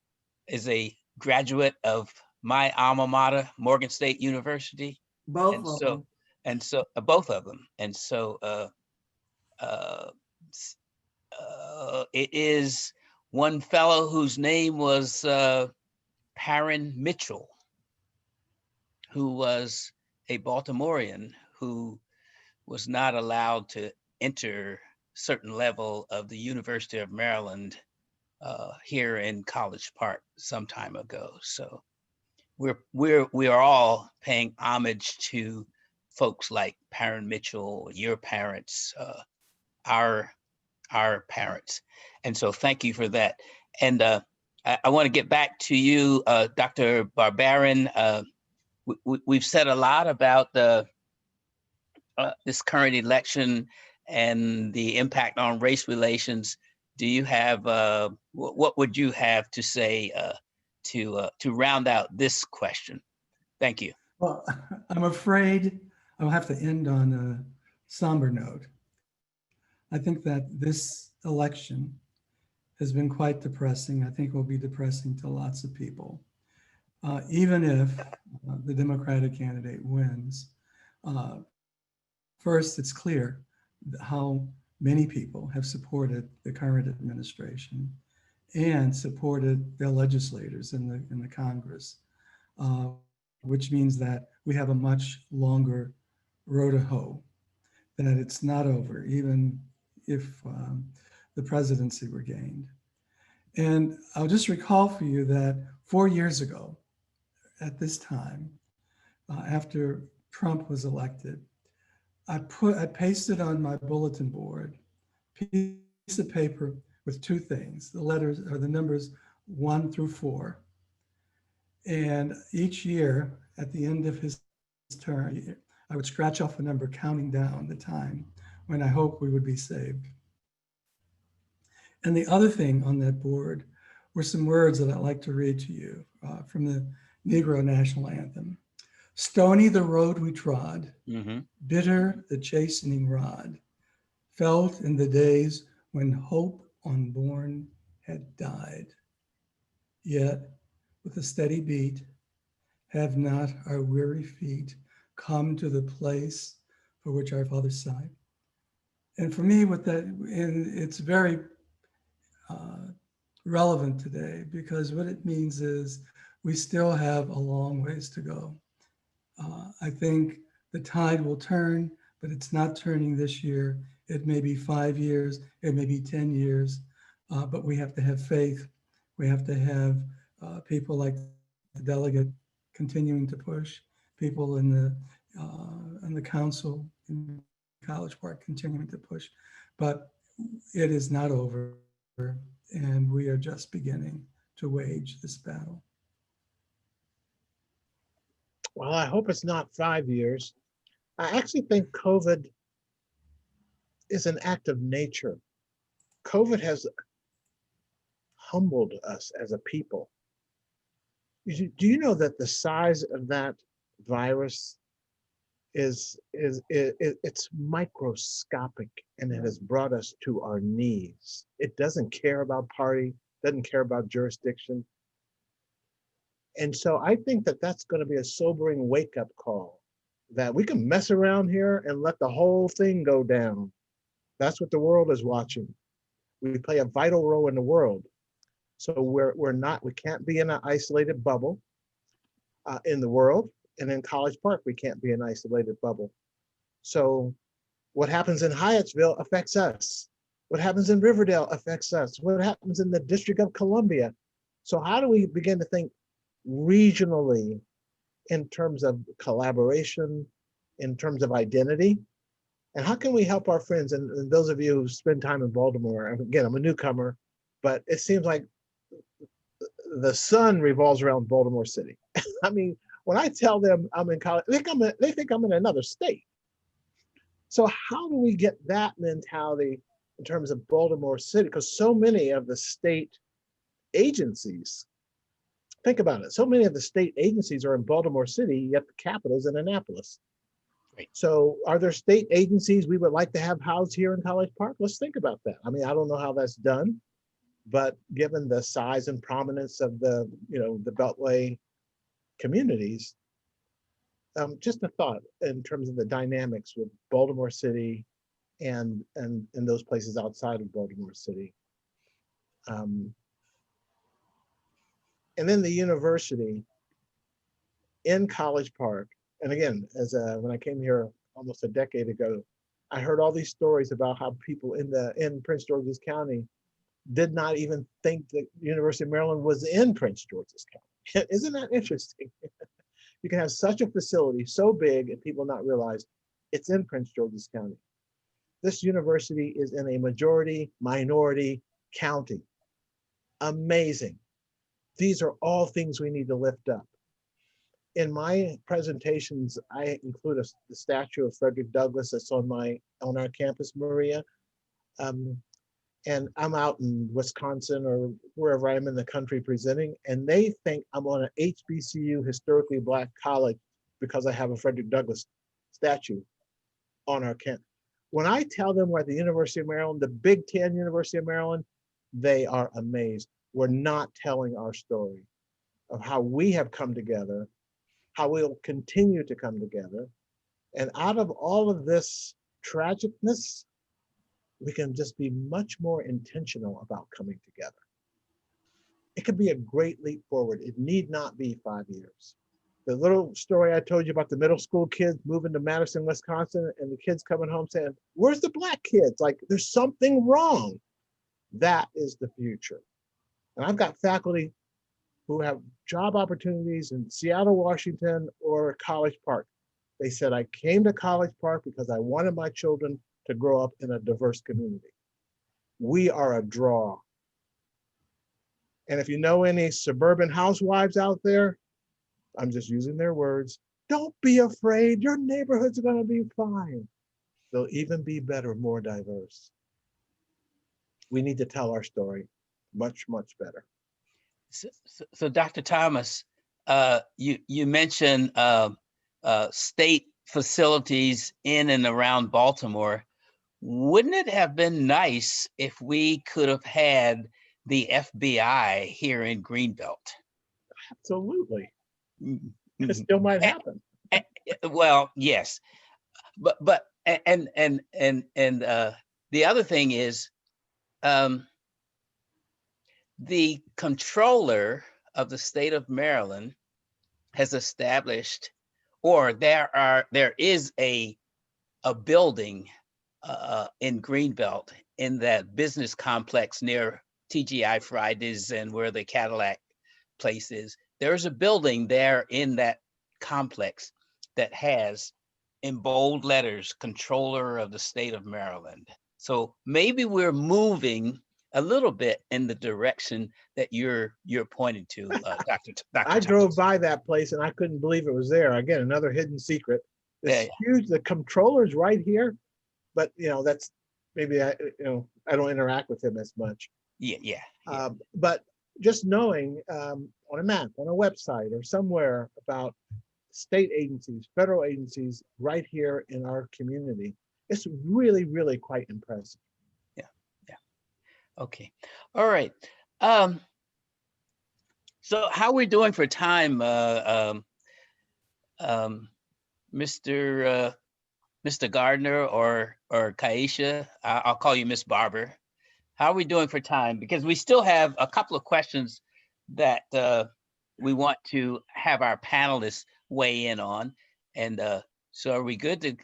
[SPEAKER 3] graduate of my alma mater, Morgan State University.
[SPEAKER 7] Both of them.
[SPEAKER 3] And so both of them. And so it is one fellow whose name was Parren Mitchell, who was a Baltimorean who was not allowed to enter certain level of the University of Maryland here in College Park some time ago. So we are all paying homage to folks like Parren Mitchell, your parents, our parents. And so thank you for that. And I want to get back to you, Dr. Barbarin. We've said a lot about this current election and the impact on race relations. Do you have, what would you have to say to round out this question? Thank you.
[SPEAKER 6] Well, I'm afraid I'll have to end on a somber note. I think that this election has been quite depressing. I think it will be depressing to lots of people. Even if the Democratic candidate wins. First, it's clear how many people have supported the current administration and supported their legislators in the Congress, which means that we have a much longer road to hoe, that it's not over, even if the presidency were gained. And I'll just recall for you that 4 years ago, at this time, after Trump was elected, I pasted on my bulletin board a piece of paper with two things, the letters or the numbers 1 through 4. And each year at the end of his term, I would scratch off a number counting down the time when I hope we would be saved. And the other thing on that board were some words that I'd like to read to you from the Negro National Anthem. Stony the road we trod, bitter the chastening rod, felt in the days when hope unborn had died. Yet with a steady beat, have not our weary feet come to the place for which our fathers sighed. And for me, with that, and it's very relevant today, because what it means is we still have a long ways to go. I think the tide will turn, but it's not turning this year. It may be 5 years, it may be 10 years, but we have to have faith. We have to have people like the delegate continuing to push, people in the council in College Park continuing to push. But it is not over, and we are just beginning to wage this battle.
[SPEAKER 2] Well, I hope it's not 5 years. I actually think COVID is an act of nature. COVID has humbled us as a people. Do you know that the size of that virus is it's microscopic, and it has brought us to our knees. It doesn't care about party, doesn't care about jurisdiction. And so I think that that's going to be a sobering wake-up call, that we can mess around here and let the whole thing go down. That's what the world is watching. We play a vital role in the world. So we can't be in an isolated bubble in the world. And in College Park, we can't be an isolated bubble. So what happens in Hyattsville affects us. What happens in Riverdale affects us. What happens in the District of Columbia. So how do we begin to think regionally in terms of collaboration, in terms of identity? And how can we help our friends? And those of you who spend time in Baltimore, again, I'm a newcomer, but it seems like the sun revolves around Baltimore City. I mean, when I tell them I'm in college, they think I'm in another state. So how do we get that mentality in terms of Baltimore City? Because so many of the state agencies, think about it, so many of the state agencies are in Baltimore City, yet the capital is in Annapolis.
[SPEAKER 3] Right.
[SPEAKER 2] So are there state agencies we would like to have housed here in College Park? Let's think about that. I mean, I don't know how that's done, but given the size and prominence of the Beltway communities, just a thought in terms of the dynamics with Baltimore City and those places outside of Baltimore City. And then the university in College Park. And again, when I came here almost a decade ago, I heard all these stories about how people in Prince George's County did not even think the University of Maryland was in Prince George's County. Isn't that interesting? You can have such a facility so big and people not realize it's in Prince George's County. This university is in a majority minority county. Amazing. These are all things we need to lift up. In my presentations, I include the statue of Frederick Douglass that's on our campus, Maria. And I'm out in Wisconsin or wherever I'm in the country presenting, and they think I'm on an HBCU historically Black college because I have a Frederick Douglass statue on our campus. When I tell them we're at the University of Maryland, the Big Ten University of Maryland, they are amazed. We're not telling our story of how we have come together, how we'll continue to come together. And out of all of this tragicness, we can just be much more intentional about coming together. It could be a great leap forward. It need not be 5 years. The little story I told you about the middle school kids moving to Madison, Wisconsin, and the kids coming home saying, where's the Black kids? Like, there's something wrong. That is the future. And I've got faculty who have job opportunities in Seattle, Washington, or College Park. They said, I came to College Park because I wanted my children to grow up in a diverse community. We are a draw. And if you know any suburban housewives out there, I'm just using their words, don't be afraid, your neighborhood's gonna be fine. They'll even be better, more diverse. We need to tell our story much, much better.
[SPEAKER 3] So Dr. Thomas, you mentioned state facilities in and around Baltimore. Wouldn't it have been nice if we could have had the FBI here in Greenbelt?
[SPEAKER 2] Absolutely. It still might happen.
[SPEAKER 3] Well, yes, but the other thing is, the controller of the state of Maryland has established or there is a building in Greenbelt, in that business complex near TGI Fridays and where the Cadillac place is. There's a building there in that complex that has, in bold letters, Controller of the State of Maryland. So maybe we're moving a little bit in the direction that you're pointing to, Dr.
[SPEAKER 2] I drove by that place and I couldn't believe it was there. Again, another hidden secret. It's huge. The controller's right here, but that's maybe I don't interact with him as much.
[SPEAKER 3] Yeah.
[SPEAKER 2] But just knowing on a map, on a website, or somewhere about state agencies, federal agencies right here in our community, it's really, really quite impressive.
[SPEAKER 3] Yeah. Okay. All right. So how are we doing for time, Mr. Gardner or Kaisha? I'll call you Miss Barber. How are we doing for time? Because we still have a couple of questions that we want to have our panelists weigh in on. And so are we good to?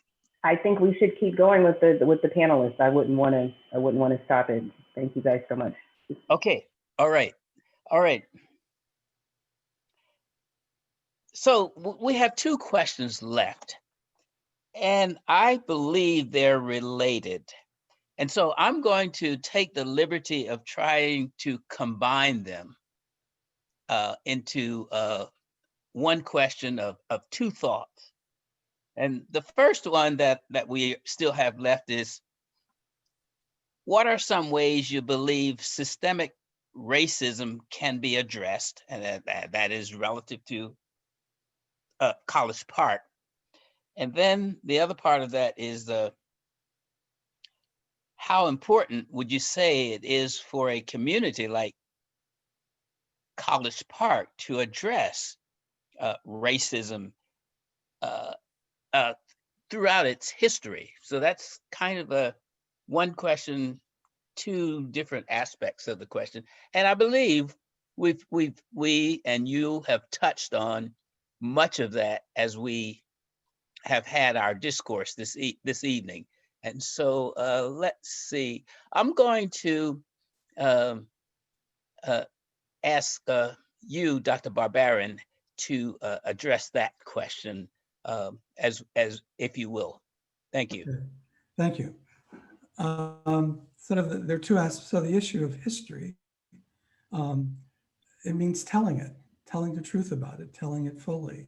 [SPEAKER 8] I think we should keep going with the panelists. I wouldn't want to stop it. Thank you guys so much.
[SPEAKER 3] Okay. All right. So we have two questions left, and I believe they're related. And so I'm going to take the liberty of trying to combine them into one question of two thoughts. And the first one that we still have left is, what are some ways you believe systemic racism can be addressed? And that is relative to College Park. And then the other part of that is how important would you say it is for a community like College Park to address racism throughout its history? So that's kind of one question, two different aspects of the question. And I believe we and you have touched on much of that as we have had our discourse this evening. And so let's see, I'm going to ask you, Dr. Barbarin, to address that question as if you will. Thank you.
[SPEAKER 6] Okay. Thank you. There are two aspects. So the issue of history, it means telling the truth about it, telling it fully,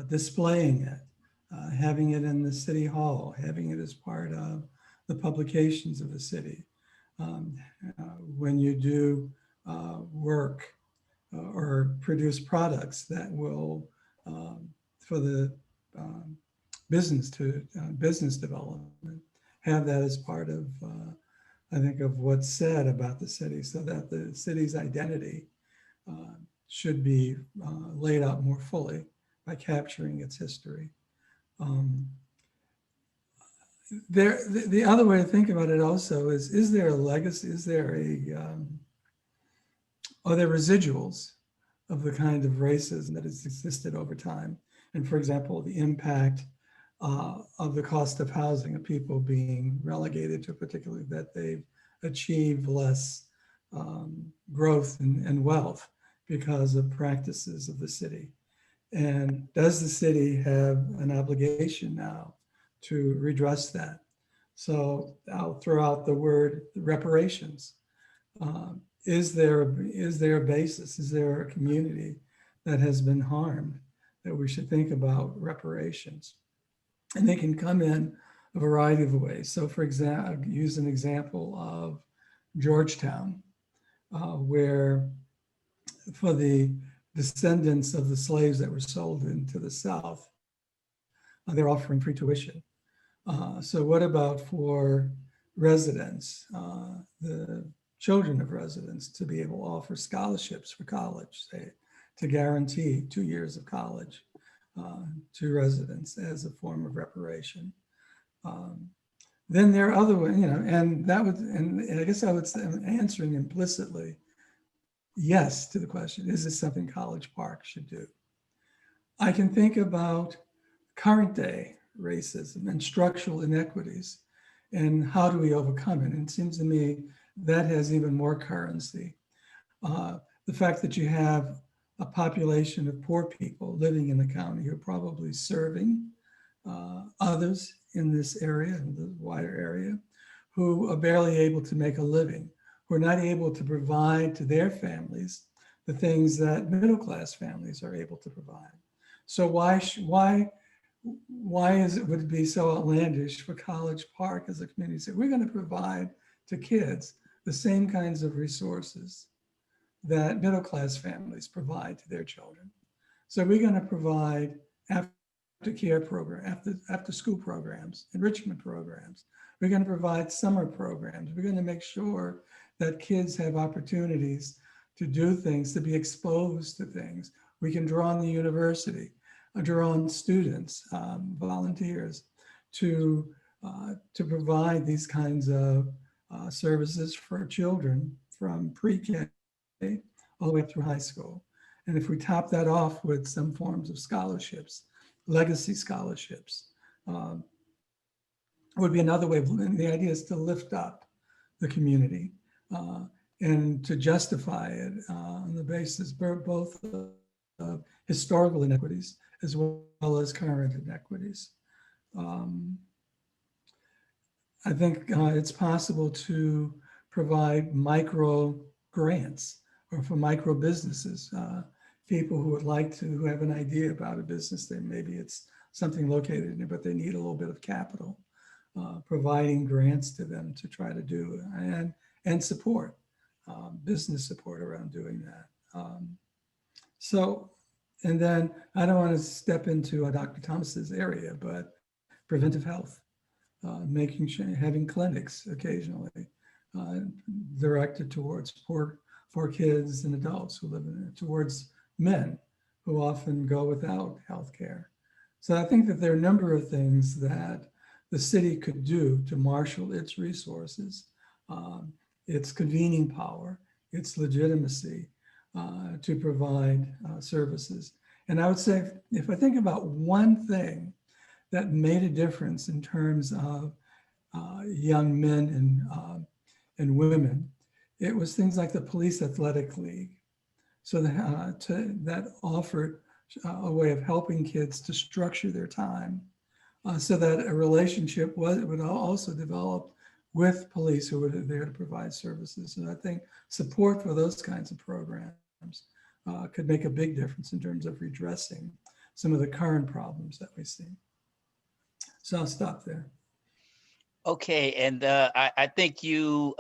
[SPEAKER 6] displaying it, having it in the city hall, having it as part of the publications of the city. When you do work or produce products that will, for the business development, have that as part of, I think, of what's said about the city, so that the city's identity should be laid out more fully by capturing its history. The other way to think about it also is there a legacy? Are there residuals of the kind of racism that has existed over time? And for example, the impact of the cost of housing, of people being relegated to particularly that they've achieved less growth and wealth because of practices of the city. And does the city have an obligation now to redress that? So I'll throw out the word reparations. Is there a basis? Is there a community that has been harmed that we should think about reparations? And they can come in a variety of ways. So for example, I'll use an example of Georgetown, where for the descendants of the slaves that were sold into the South, they're offering free tuition. So what about for residents, the children of residents, to be able to offer scholarships for college, say, to guarantee 2 years of college to residents as a form of reparation? Then there are other ways, and I guess I would say, I'm answering implicitly yes to the question, is this something College Park should do? I can think about current day racism and structural inequities and how do we overcome it? And it seems to me that has even more currency. The fact that you have a population of poor people living in the county who are probably serving others in this area, in the wider area, who are barely able to make a living, who are not able to provide to their families the things that middle-class families are able to provide. So why would it be so outlandish for College Park as a community to say, we're going to provide to kids the same kinds of resources that middle-class families provide to their children. So we're going to provide after-care program, after-school programs, enrichment programs. We're going to provide summer programs. We're going to make sure that kids have opportunities to do things, to be exposed to things. We can draw on the university, draw on students, volunteers to provide these kinds of services for children from pre-K all the way up through high school. And if we top that off with some forms of scholarships, legacy scholarships, would be another way of living. The idea is to lift up the community and to justify it on the basis both of historical inequities as well as current inequities. I think it's possible to provide micro grants or for micro businesses, people who would like to, who have an idea about a business, that maybe it's something located in it, but they need a little bit of capital, providing grants to them to try to do and support, business support around doing that. So, and then I don't want to step into Dr. Thomas's area, but preventive health, making sure, having clinics occasionally directed towards poor kids and adults who live in it, towards men who often go without health care. So I think that there are a number of things that the city could do to marshal its resources, its convening power, its legitimacy to provide services. And I would say, if I think about one thing that made a difference in terms of young men and women, it was things like the Police Athletic League. So that offered a way of helping kids to structure their time so that a relationship would also develop with police who were there to provide services. And I think support for those kinds of programs could make a big difference in terms of redressing some of the current problems that we see. So I'll stop there.
[SPEAKER 3] Okay, and I think you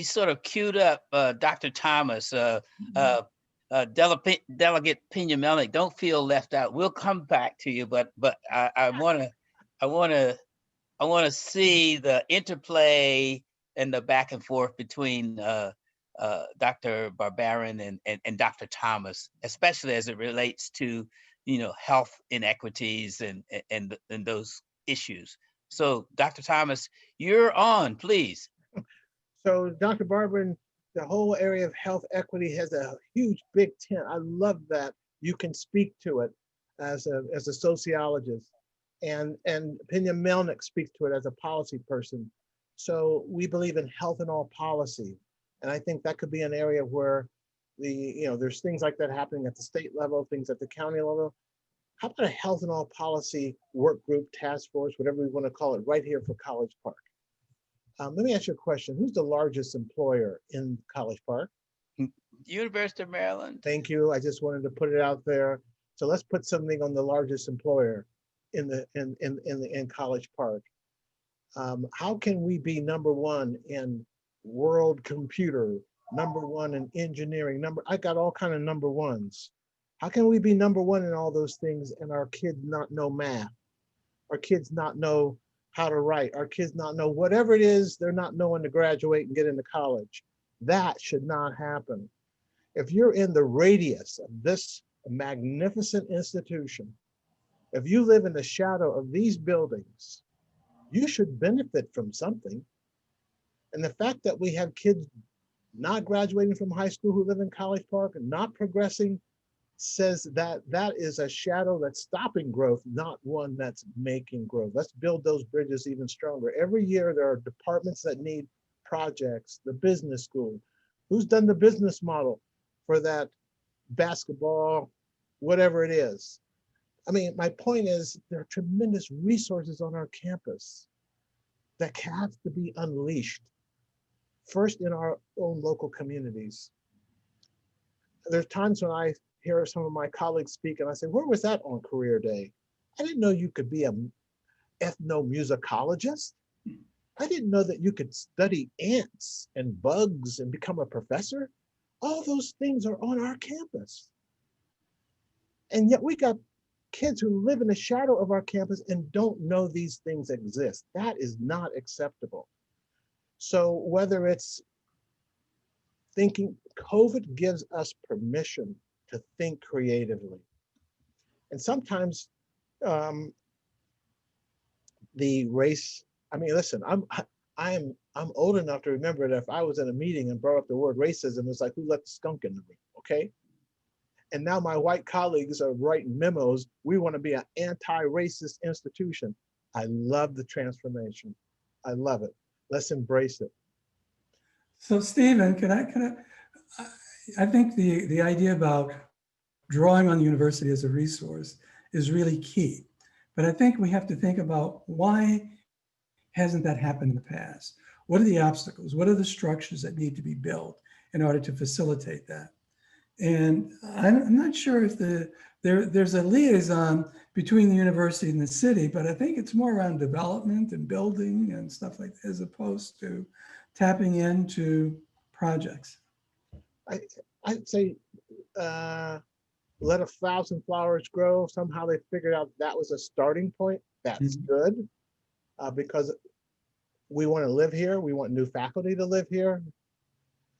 [SPEAKER 3] sort of queued up Dr. Thomas, Delegate Pena-Melnick. Don't feel left out. We'll come back to you, but I wanna see the interplay and the back and forth between Dr. Barbarin and Dr. Thomas, especially as it relates to health inequities and those issues. So, Dr. Thomas, you're on, please.
[SPEAKER 2] So, Dr. Barbarin, the whole area of health equity has a huge, big tent. I love that you can speak to it as a sociologist, and Pena-Melnick speaks to it as a policy person. So we believe in health in all policy, and I think that could be an area where there's things like that happening at the state level, things at the county level. How about a health and all policy work group, task force, whatever we want to call it, right here for College Park? Let me ask you a question. Who's the largest employer in College Park?
[SPEAKER 3] University of Maryland.
[SPEAKER 2] Thank you. I just wanted to put it out there. So let's put something on the largest employer in College Park. How can we be number one in world computer, number one in engineering, I got all kind of number ones. How can we be number one in all those things and our kids not know math? Our kids not know how to write? Our kids not know whatever it is they're not knowing to graduate and get into college? That should not happen. If you're in the radius of this magnificent institution, if you live in the shadow of these buildings, you should benefit from something. And the fact that we have kids not graduating from high school who live in College Park and not progressing says that that is a shadow that's stopping growth, not one that's making growth. Let's build those bridges even stronger. Every year there are departments that need projects, the business school. Who's done the business model for that basketball, whatever it is? I mean, my point is there are tremendous resources on our campus that have to be unleashed, first in our own local communities. There's times when I hear some of my colleagues speak and I say, where was that on career day? I didn't know you could be an ethnomusicologist. I didn't know that you could study ants and bugs and become a professor. All those things are on our campus. And yet we got kids who live in the shadow of our campus and don't know these things exist. That is not acceptable. So whether it's thinking, COVID gives us permission to think creatively. And sometimes the race, I mean, listen, I'm old enough to remember that if I was in a meeting and brought up the word racism, it's like, who let the skunk in the room, okay? And now my white colleagues are writing memos. We want to be an anti-racist institution. I love the transformation. I love it. Let's embrace it.
[SPEAKER 6] So Stephen, I think the idea about drawing on the university as a resource is really key. But I think we have to think about why hasn't that happened in the past? What are the obstacles? What are the structures that need to be built in order to facilitate that? And I'm not sure if there's a liaison between the university and the city, but I think it's more around development and building and stuff like that, as opposed to tapping into projects.
[SPEAKER 2] I'd say let 1,000 flowers grow. Somehow they figured out that was a starting point. That's good because we want to live here. We want new faculty to live here.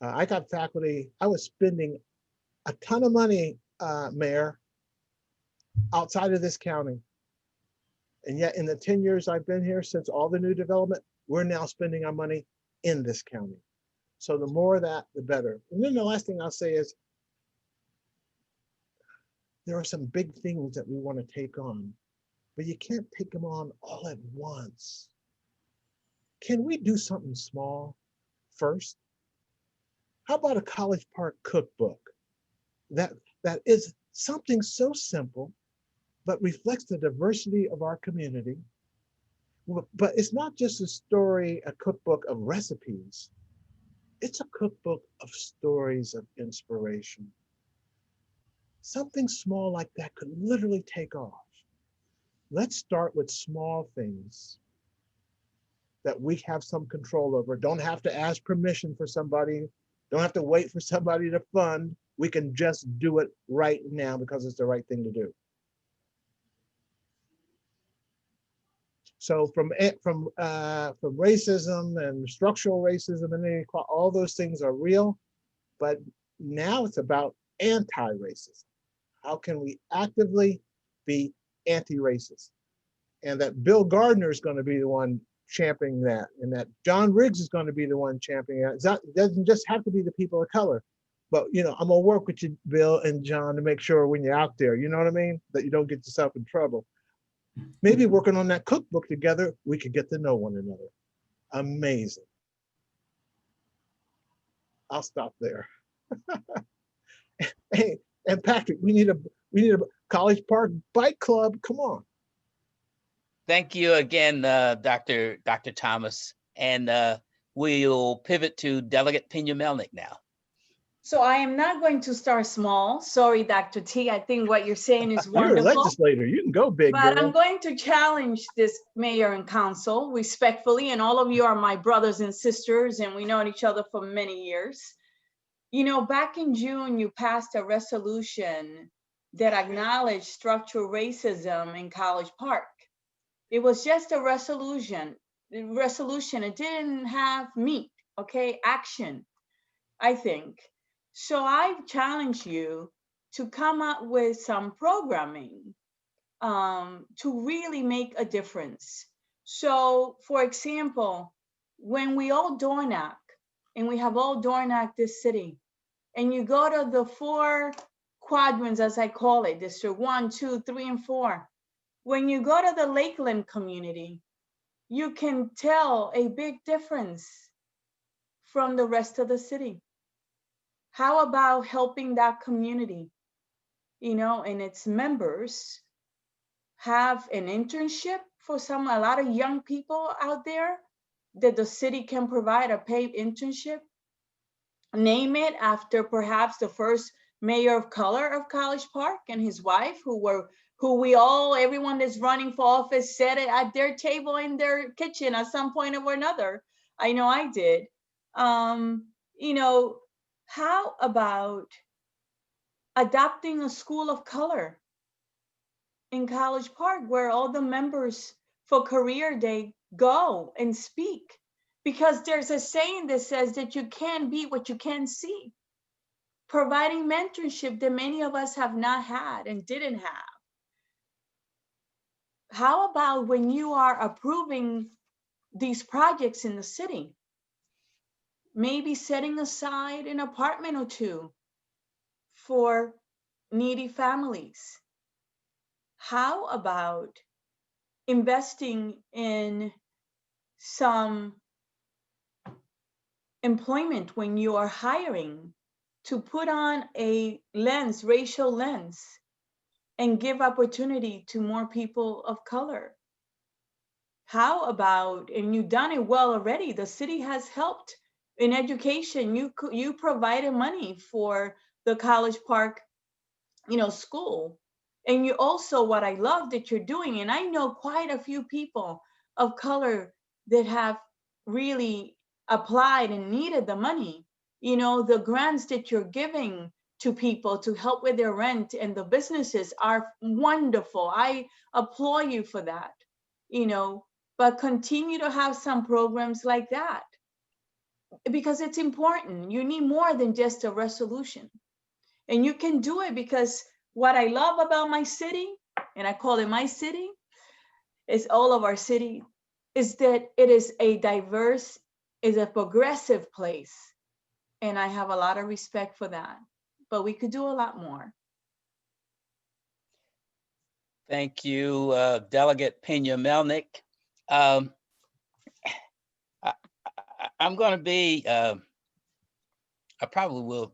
[SPEAKER 2] I got faculty, I was spending a ton of money, Mayor, outside of this county. And yet in the 10 years I've been here, since all the new development, we're now spending our money in this county. So the more of that, the better. And then the last thing I'll say is, there are some big things that we want to take on, but you can't take them on all at once. Can we do something small first? How about a College Park cookbook that is something so simple, but reflects the diversity of our community? But it's not just a cookbook of recipes. It's a cookbook of stories of inspiration. Something small like that could literally take off. Let's start with small things that we have some control over. Don't have to ask permission for somebody. Don't have to wait for somebody to fund. We can just do it right now because it's the right thing to do. So from racism and structural racism and inequality, all those things are real, but now it's about anti-racism. How can we actively be anti-racist? And that Bill Gardner is going to be the one championing that, and that John Riggs is going to be the one championing that. It doesn't just have to be the people of color, but I'm gonna work with you, Bill and John, to make sure when you're out there, you know what I mean, that you don't get yourself in trouble. Maybe working on that cookbook together, we could get to know one another. Amazing. I'll stop there. Hey, and Patrick, we need a College Park bike club. Come on.
[SPEAKER 3] Thank you again, Dr. Thomas. And we'll pivot to Delegate Pena-Melnick now.
[SPEAKER 5] So I am not going to start small. Sorry, Dr. T. I think what you're saying is wonderful.
[SPEAKER 2] You're a legislator. You can go big,
[SPEAKER 5] but
[SPEAKER 2] girl.
[SPEAKER 5] I'm going to challenge this mayor and council respectfully. And all of you are my brothers and sisters, and we know each other for many years. Back in June, you passed a resolution that acknowledged structural racism in College Park. It was just a resolution. It didn't have meat, okay, action, I think. So I challenge you to come up with some programming to really make a difference. So for example, when we all door knock, and we have all door knocked this city, and you go to the 4 quadrants, as I call it, District 1, 2, 3, and 4. When you go to the Lakeland community, you can tell a big difference from the rest of the city. How about helping that community, you know, and its members have an internship for a lot of young people out there that the city can provide a paid internship? Name it after perhaps the first mayor of color of College Park and his wife, everyone that's running for office said it at their table in their kitchen at some point or another. I know I did. You know, how about adopting a school of color in College Park where all the members for Career Day go and speak? Because there's a saying that says that you can't be what you can't see. Providing mentorship that many of us have not had and didn't have. How about when you are approving these projects in the city, maybe setting aside an apartment or two for needy families? How about investing in some employment when you are hiring to put on a lens, racial lens, and give opportunity to more people of color? How about, and you've done it well already, the city has helped in education. You provided money for the College Park, you know, school. And you also, what I love that you're doing, and I know quite a few people of color that have really applied and needed the money, you know, the grants that you're giving to people to help with their rent and the businesses are wonderful. I applaud you for that, you know, but continue to have some programs like that because it's important. You need more than just a resolution. And you can do it because what I love about my city, and I call it my city, is all of our city, is that it is a diverse, is a progressive place. And I have a lot of respect for that, but we could do a lot more.
[SPEAKER 3] Thank you, Delegate Pena-Melnick. I'm going to be, I probably will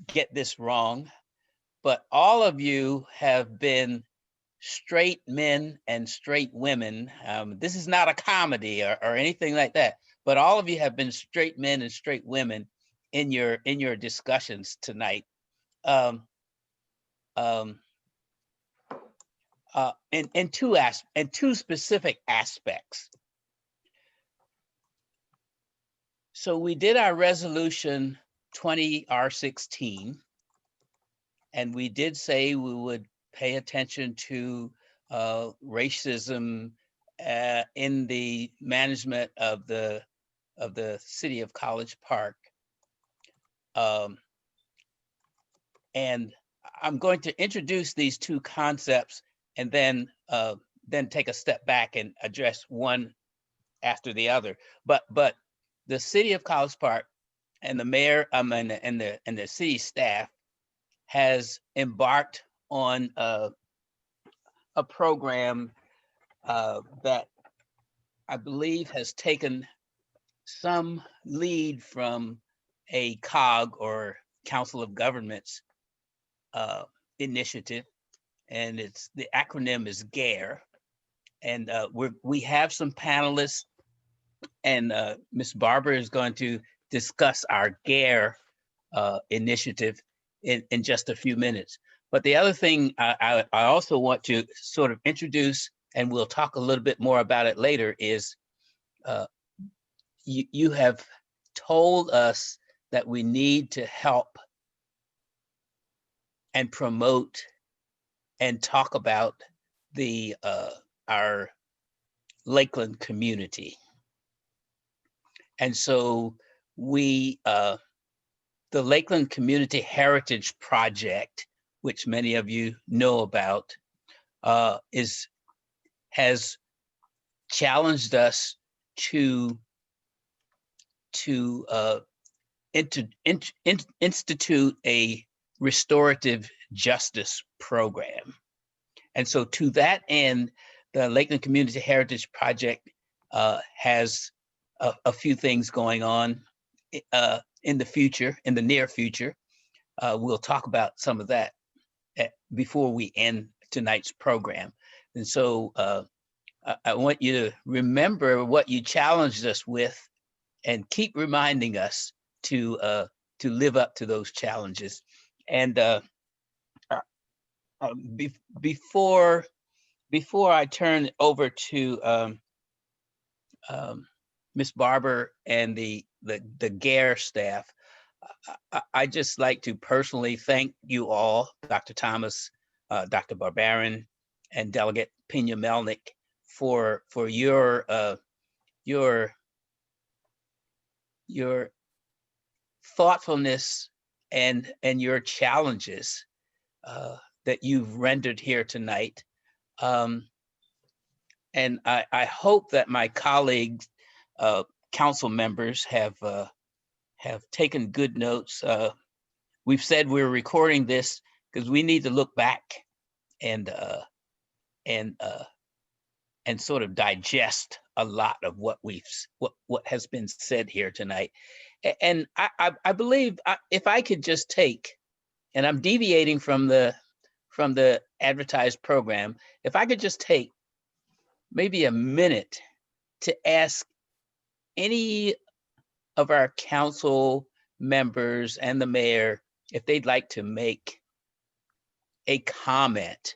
[SPEAKER 3] get this wrong, but all of you have been straight men and straight women. This is not a comedy or anything like that, but all of you have been straight men and straight women in your discussions tonight. In two specific aspects. So we did our resolution 20R16, and we did say we would pay attention to racism in the management of the city of College Park. And I'm going to introduce these two concepts and then take a step back and address one after the other. But the city of College Park and the mayor and the city staff has embarked on a program that I believe has taken some lead from a COG or Council of Governments initiative, and the acronym is GARE. And we have some panelists, and Ms. Barber is going to discuss our GARE initiative in just a few minutes. But the other thing I also want to sort of introduce, and we'll talk a little bit more about it later, is you have told us that we need to help and promote and talk about our Lakeland community. And so the Lakeland Community Heritage Project, which many of you know about, has challenged us to institute a restorative justice program. And so to that end, the Lakeland Community Heritage Project has a few things going on in the future, in the near future. We'll talk about some of that before we end tonight's program. And so I want you to remember what you challenged us with and keep reminding us to live up to those challenges. And before I turn it over to Ms. Barber and the GARE staff, I just like to personally thank you all, Dr. Thomas, Dr. Barbarin, and Delegate Pena-Melnick for your thoughtfulness and your challenges that you've rendered here tonight. And I hope that my colleagues, council members have taken good notes. We've said we're recording this because we need to look back and sort of digest a lot of what has been said here tonight. And I believe if I could just take, and I'm deviating from the advertised program, if I could just take maybe a minute to ask any of our council members and the mayor if they'd like to make a comment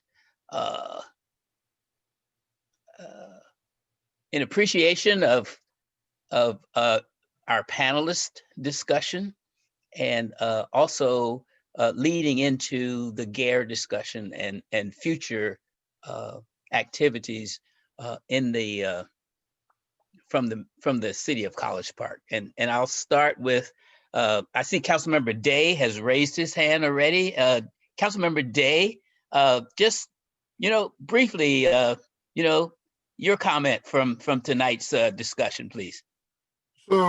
[SPEAKER 3] in appreciation of our panelist discussion, and also leading into the GARE discussion and future activities in the from the city of College Park. And I'll start with I see Councilmember Day has raised his hand already. Councilmember Day, just briefly, your comment from tonight's discussion, please.
[SPEAKER 9] So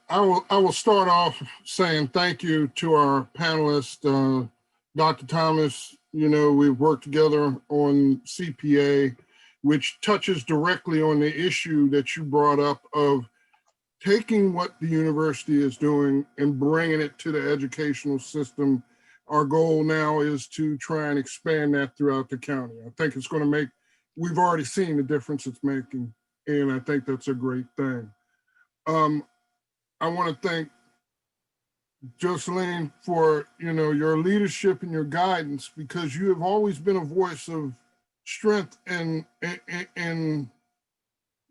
[SPEAKER 9] I will start off saying thank you to our panelist, Dr. Thomas. We've worked together on CPA, which touches directly on the issue that you brought up of taking what the university is doing and bringing it to the educational system. Our goal now is to try and expand that throughout the county. I think it's going to we've already seen the difference it's making, and I think that's a great thing. I want to thank Jocelyn for your leadership and your guidance, because you have always been a voice of strength and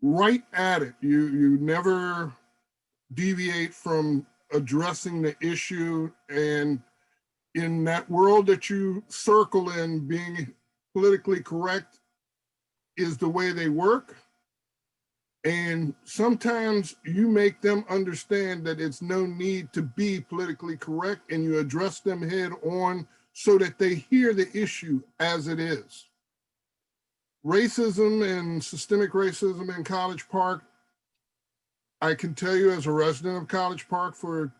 [SPEAKER 9] right at it. You never deviate from addressing the issue, and in that world that you circle in, being politically correct is the way they work. And sometimes you make them understand that it's no need to be politically correct, and you address them head on so that they hear the issue as it is. Racism and systemic racism in College Park, I can tell you as a resident of College Park for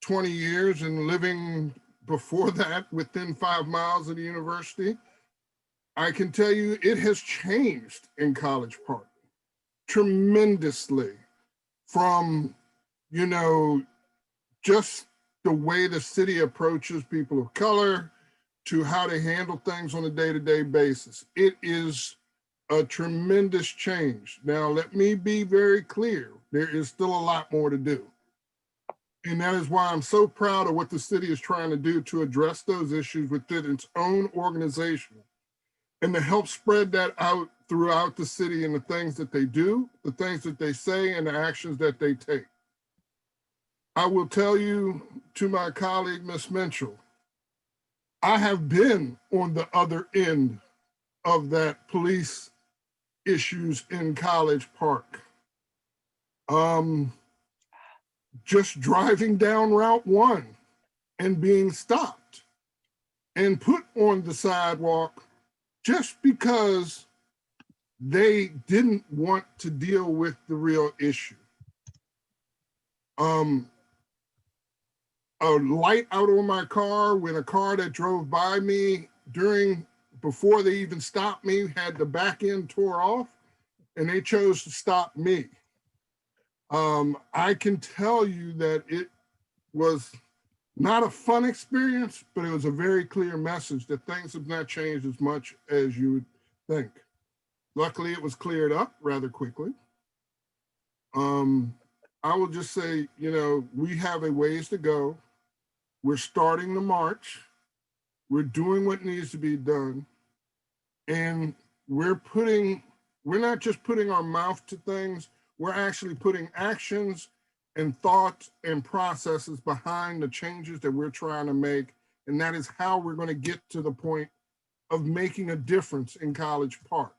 [SPEAKER 9] 20 years and living before that within 5 miles of the university, I can tell you it has changed in College Park tremendously, from just the way the city approaches people of color to how they handle things on a day-to-day basis. It is a tremendous change. Now, let me be very clear. There is still a lot more to do. And that is why I'm so proud of what the city is trying to do to address those issues within its own organization, and to help spread that out throughout the city and the things that they do, the things that they say, and the actions that they take. I will tell you, to my colleague, Ms. Mitchell, I have been on the other end of that police issues in College Park. Just driving down Route 1 and being stopped and put on the sidewalk just because they didn't want to deal with the real issue. A a light out on my car when a car that drove by me before they even stopped me had the back end tore off, and they chose to stop me. I can tell you that it was not a fun experience, but it was a very clear message that things have not changed as much as you would think. Luckily, it was cleared up rather quickly. I will just say, you know, we have a ways to go. We're starting the march. We're doing what needs to be done. And we're not just putting our mouth to things, we're actually putting actions and thoughts and processes behind the changes that we're trying to make. And that is how we're going to get to the point of making a difference in College Park.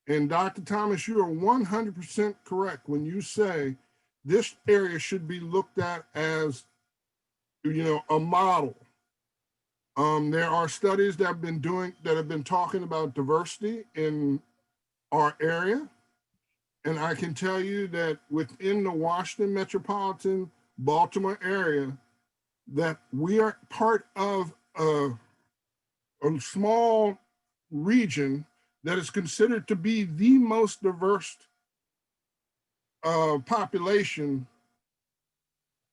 [SPEAKER 9] And Dr. Thomas, you are 100% correct when you say this area should be looked at as, you know, a model. There are studies that have been talking about diversity in our area. And I can tell you that within the Washington metropolitan Baltimore area, that we are part of a small region that is considered to be the most diverse population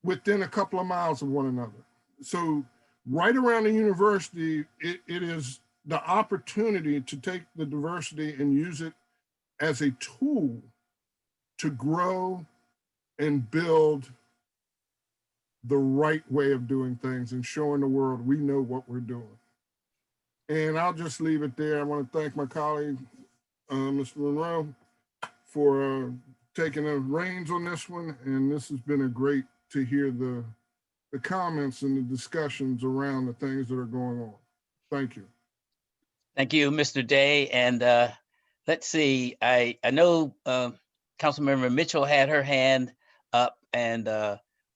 [SPEAKER 9] within a couple of miles of one another. So right around the university, it is the opportunity to take the diversity and use it as a tool to grow and build the right way of doing things and showing the world we know what we're doing. And I'll just leave it there. I want to thank my colleague, Mr. Monroe, for taking the reins on this one. And this has been a great to hear the comments and the discussions around the things that are going on. Thank you.
[SPEAKER 3] Thank you, Mr. Day. And let's see, I know Councilmember Mitchell had her hand up, and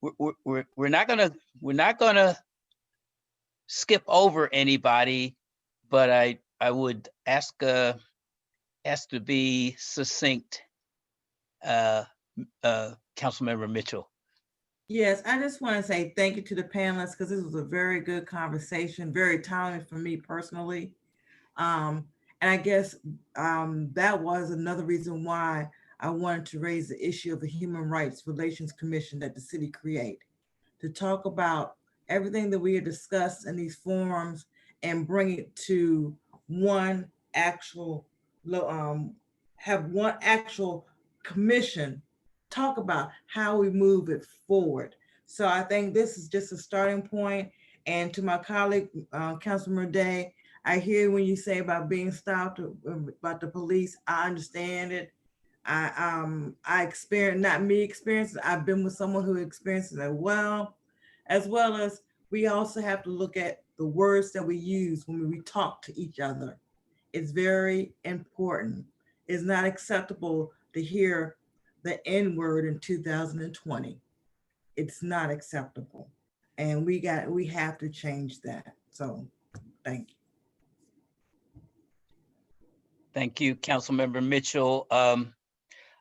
[SPEAKER 3] we're not gonna skip over anybody, but I would ask to be succinct, Councilmember Mitchell.
[SPEAKER 7] Yes, I just want to say thank you to the panelists because this was a very good conversation, very timely for me personally. And I guess that was another reason why I wanted to raise the issue of the Human Rights Relations Commission that the city create, to talk about everything that we have discussed in these forums and bring it to one actual, have one actual commission talk about how we move it forward. So I think this is just a starting point. And to my colleague, Councilmember Day, I hear when you say about being stopped about the police. I understand it. I experience, not me experiencing, I've been with someone who experiences it as well as we also have to look at the words that we use when we talk to each other. It's very important. It's not acceptable to hear the N-word in 2020. It's not acceptable. And we have to change that. So thank you.
[SPEAKER 3] Thank you, Councilmember Mitchell.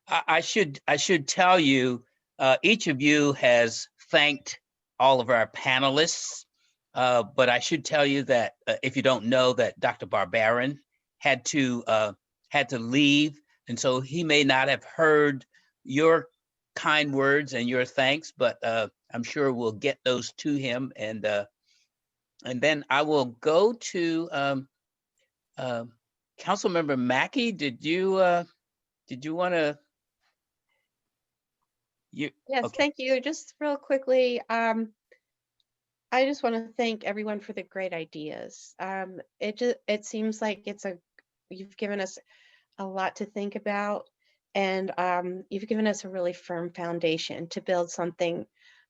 [SPEAKER 3] I should tell you, each of you has thanked all of our panelists, but I should tell you that if you don't know, that Dr. Barbarin had to leave, and so he may not have heard your kind words and your thanks, but I'm sure we'll get those to him, and then I will go to Councilmember Mackey. Did you want to?
[SPEAKER 10] Yes,
[SPEAKER 3] okay.
[SPEAKER 10] Thank you. Just real quickly, I just want to thank everyone for the great ideas. It seems like you've given us a lot to think about, and you've given us a really firm foundation to build something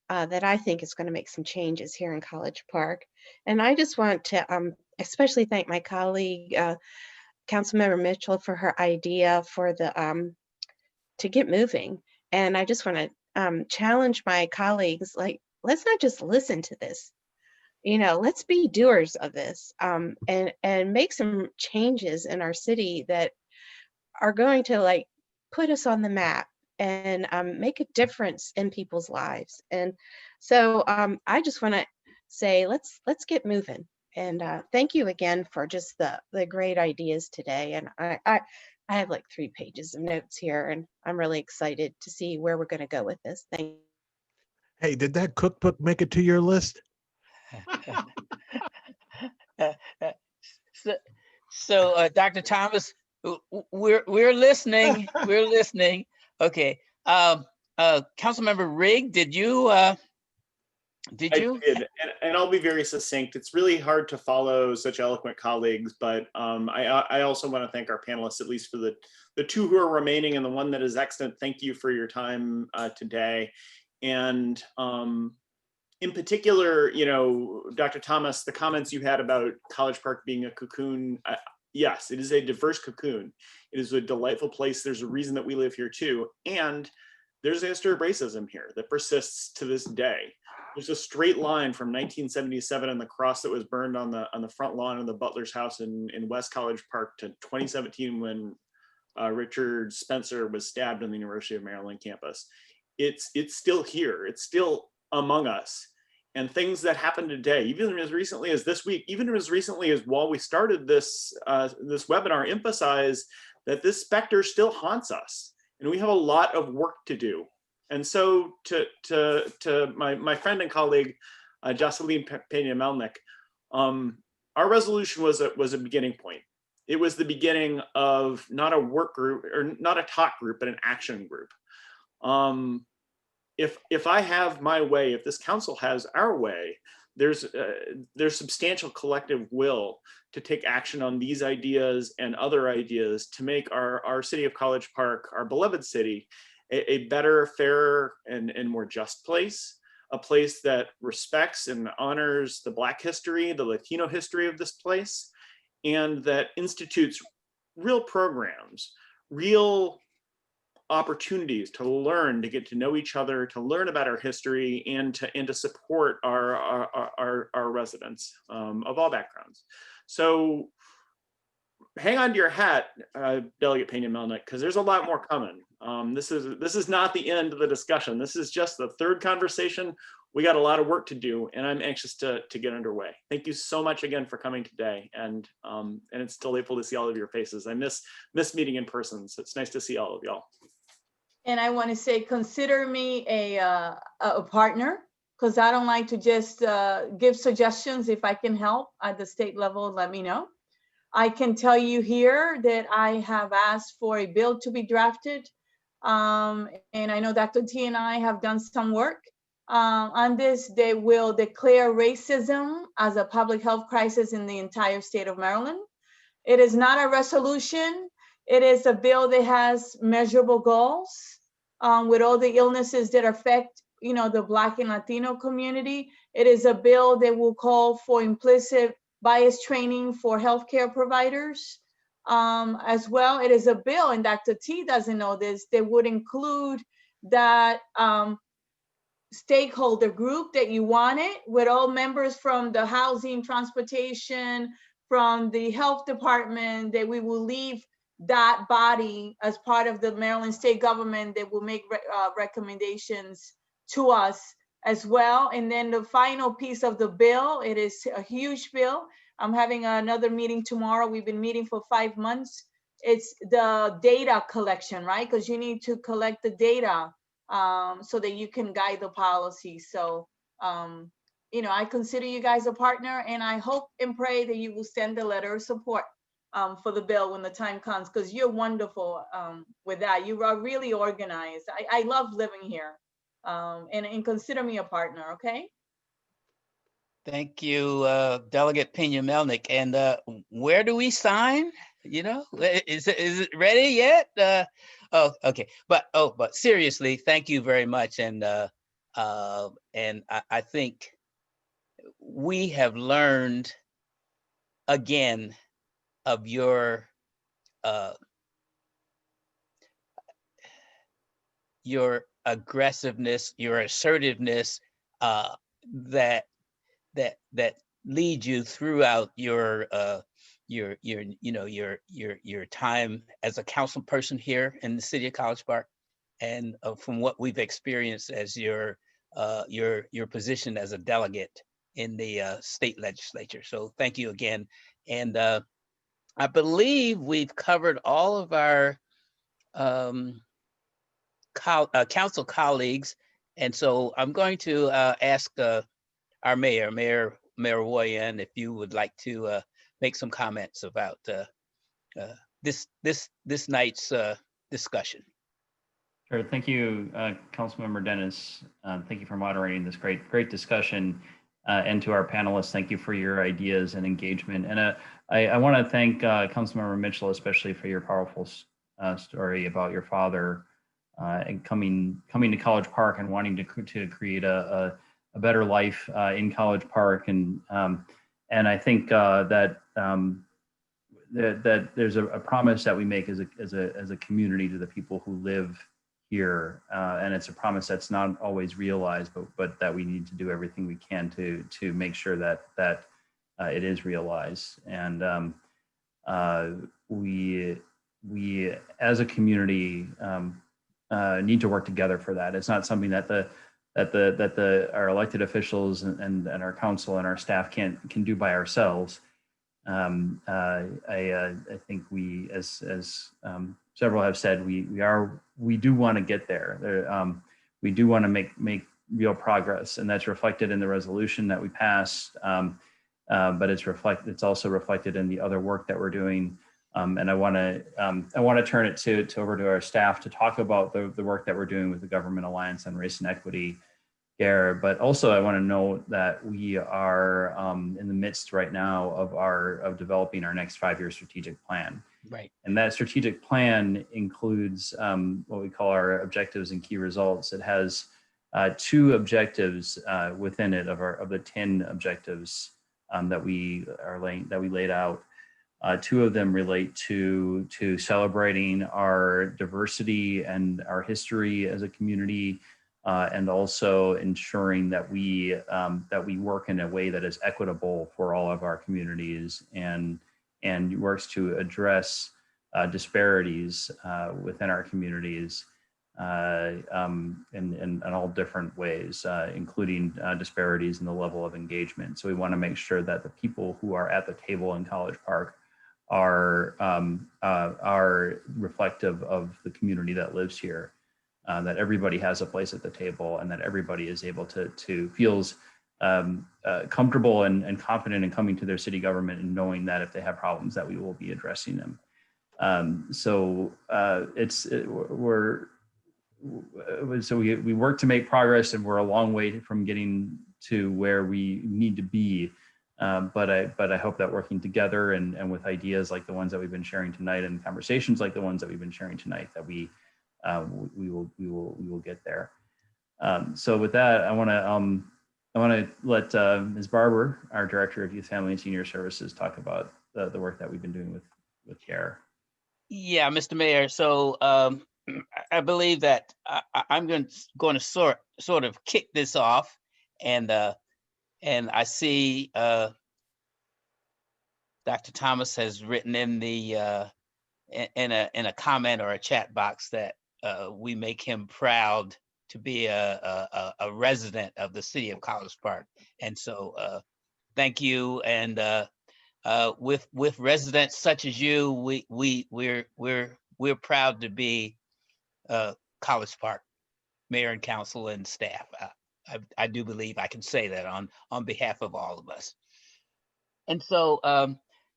[SPEAKER 10] that I think is going to make some changes here in College Park. And I just want to especially thank my colleague, Councilmember Mitchell, for her idea for the to get moving. And I just want to challenge my colleagues, like, let's not just listen to this, let's be doers of this, and make some changes in our city that are going to put us on the map and make a difference in people's lives. And so I just want to say, let's get moving. And thank you again for just the great ideas today. And I have like 3 pages of notes here, and I'm really excited to see where we're going to go with this. Thank you.
[SPEAKER 2] Hey, did that cookbook make it to your list?
[SPEAKER 3] So, Dr. Thomas, we're listening. We're listening. Okay. Councilmember Rigg, did you?
[SPEAKER 4] I did, and I'll be very succinct. It's really hard to follow such eloquent colleagues, but I also want to thank our panelists, at least for the 2 who are remaining and the one that is excellent. Thank you for your time today. And in particular, you know, Dr. Thomas, the comments you had about College Park being a cocoon, yes, it is a diverse cocoon. It is a delightful place. There's a reason that we live here too. And there's a history of racism here that persists to this day. There's a straight line from 1977 and the cross that was burned on the front lawn of the Butler's house in West College Park to 2017 when Richard Spencer was stabbed on the University of Maryland campus. It's still here. It's still among us. And things that happen today, even as recently as this week, even as recently as while we started this this webinar, emphasize that this specter still haunts us, and we have a lot of work to do. And so, to my friend and colleague, Jocelyn Peña-Melnick, our resolution was a beginning point. It was the beginning of not a work group or not a talk group, but an action group. If I have my way, if this council has our way, there's substantial collective will to take action on these ideas and other ideas to make our city of College Park, our beloved city, a better, fairer, and more just place, a place that respects and honors the Black history, the Latino history of this place, and that institutes real programs, real opportunities to learn, to get to know each other, to learn about our history, and to support our residents of all backgrounds. So hang on to your hat, Delegate Peña-Melnick, because there's a lot more coming. This is not the end of the discussion. This is just the 3rd conversation. We got a lot of work to do, and I'm anxious to get underway. Thank you so much again for coming today, and it's delightful to see all of your faces. I miss meeting in person, so it's nice to see all of y'all.
[SPEAKER 5] And I want to say, consider me a partner, because I don't like to just give suggestions. If I can help at the state level, let me know. I can tell you here that I have asked for a bill to be drafted. And I know Dr. T and I have done some work on this. They will declare racism as a public health crisis in the entire state of Maryland. It is not a resolution. It is a bill that has measurable goals with all the illnesses that affect, you know, the Black and Latino community. It is a bill that will call for implicit bias training for healthcare providers as well. It is a bill, and Dr. T doesn't know this, that would include that stakeholder group that you wanted, with all members from the housing, transportation, from the health department, that we will leave that body as part of the Maryland state government that will make recommendations to us as well. And then the final piece of the bill, it is a huge bill. I'm having another meeting tomorrow. We've been meeting for 5 months. It's the data collection, right? Because you need to collect the data so that you can guide the policy. So, you know, I consider you guys a partner, and I hope and pray that you will send a letter of support for the bill when the time comes, because you're wonderful with that. You are really organized. I love living here, and consider me a partner, okay?
[SPEAKER 3] Thank you, Delegate Peña-Melnick. And where do we sign? You know, is it ready yet? Oh, okay. But seriously, thank you very much. And I think we have learned again of your aggressiveness, your assertiveness, that leads you throughout your time as a council person here in the city of College Park. and from what we've experienced as your position as a delegate in the state legislature. So thank you again. And I believe we've covered all of our council colleagues. And so I'm going to ask our Mayor Woyan, if you would like to make some comments about this night's discussion.
[SPEAKER 1] Sure. Thank you, Councilmember Dennis. Thank you for moderating this great discussion. And to our panelists, thank you for your ideas and engagement. And I want to thank Councilmember Mitchell, especially for your powerful story about your father and coming to College Park and wanting to create a better life in College Park. And I think that there's a promise that we make as a community to the people who live here, and it's a promise that's not always realized, but that we need to do everything we can to make sure that it is realized. And we as a community need to work together for that. It's not something that our elected officials and our council and our staff can do by ourselves. I think we, as several have said, we do want to get there. We do want to make real progress, and that's reflected in the resolution that we passed. But it's also reflected in the other work that we're doing. And I want to turn it over to our staff to talk about the work that we're doing with the Government Alliance on Race and Equity, GARE. But also I want to note that we are in the midst right now of developing our next 5-year strategic plan.
[SPEAKER 3] Right.
[SPEAKER 1] And that strategic plan includes what we call our objectives and key results. It has 2 objectives within it of the 10 objectives that we laid out. 2 of them relate to celebrating our diversity and our history as a community, and also ensuring that we work in a way that is equitable for all of our communities and works to address disparities within our communities in all different ways, including disparities in the level of engagement. So we want to make sure that the people who are at the table in College Park are reflective of the community that lives here, that everybody has a place at the table, and that everybody is able to feels comfortable and confident in coming to their city government and knowing that if they have problems that we will be addressing them. We work to make progress, and we're a long way from getting to where we need to be. But I hope that working together and with ideas like the ones that we've been sharing tonight and conversations like the ones that we've been sharing tonight, that we will get there. So with that, I want to let Ms. Barber, our Director of Youth, Family, and Senior Services, talk about the work that we've been doing with GARE.
[SPEAKER 3] Yeah, Mr. Mayor. So I believe that I'm going to sort of kick this off, and I see Dr. Thomas has written in the in a comment or a chat box that we make him proud to be a resident of the city of College Park, and so thank you. And with residents such as you, we're proud to be College Park Mayor and Council and staff. I do believe I can say that on behalf of all of us. And so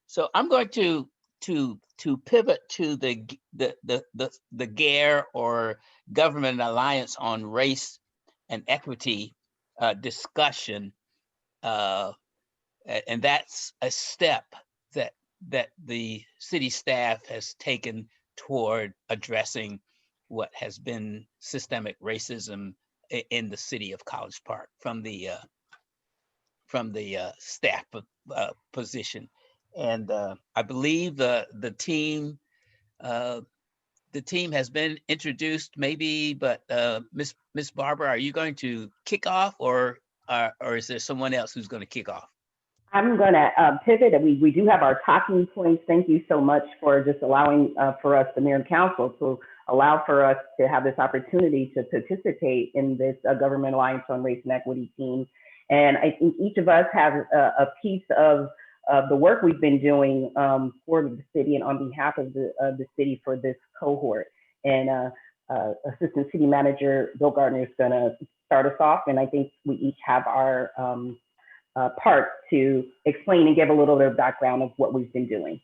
[SPEAKER 3] so I'm going to pivot to the GARE, or Government Alliance on Race and Equity discussion, and that's a step that the city staff has taken toward addressing what has been systemic racism in the city of College Park from the staff position. And I believe the team has been introduced, maybe, but Ms. Barber, are you going to kick off, or is there someone else who's going to kick off?
[SPEAKER 8] I'm going to pivot. We do have our talking points. Thank you so much for just allowing for us, the Mayor and Council, to allow for us to have this opportunity to participate in this Government Alliance on Race and Equity team. And I think each of us have a piece of the work we've been doing for the city and on behalf of the city for this cohort. And Assistant City Manager Bill Gardner is going to start us off, and I think we each have our part to explain and give a little bit of background of what we've been doing.